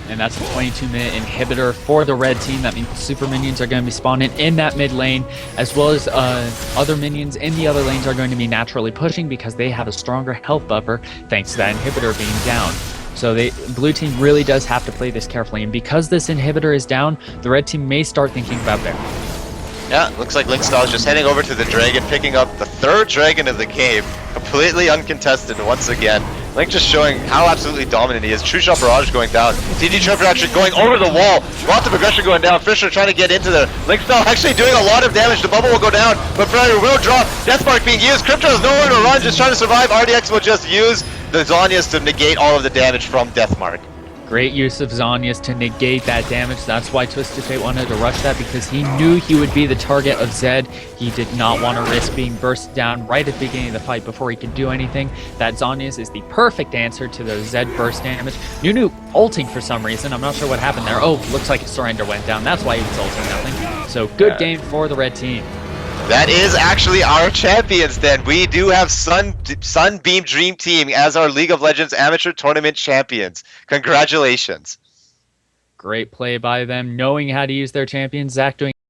And that's a 22-minute inhibitor for the red team. That means super minions are going to be spawning in that mid lane, as well as other minions in the other lanes are going to be naturally pushing because they have a stronger health buffer thanks to that inhibitor being down. So the blue team really does have to play this carefully, and because this inhibitor is down, the red team may start thinking about Baron. Yeah, looks like Linkstall is just heading over to the dragon, picking up the 3rd dragon of the game, completely uncontested once again. Link just showing how absolutely dominant he is. True Shot Barrage going down. TD Trevor actually going over the wall. Lots of aggression going down. Fisher trying to get into there. Linkstall actually doing a lot of damage. The bubble will go down, but Predator will drop. Deathmark being used. Crypto has nowhere to run, just trying to survive. RDX will just use the Zhonya's to negate all of the damage from Deathmark. Great use of Zhonya's to negate that damage. That's why Twisted Fate wanted to rush that, because he knew he would be the target of Zed. He did not want to risk being burst down right at the beginning of the fight before he could do anything. That Zhonya's is the perfect answer to the Zed burst damage. Nunu ulting for some reason. I'm not sure what happened there. Oh, looks like his surrender went down. That's why he was ulting nothing. So good game for the red team. That is actually our champions then. We do have Sunbeam Dream Team as our League of Legends Amateur Tournament champions. Congratulations. Great play by them, knowing how to use their champions. Zach doing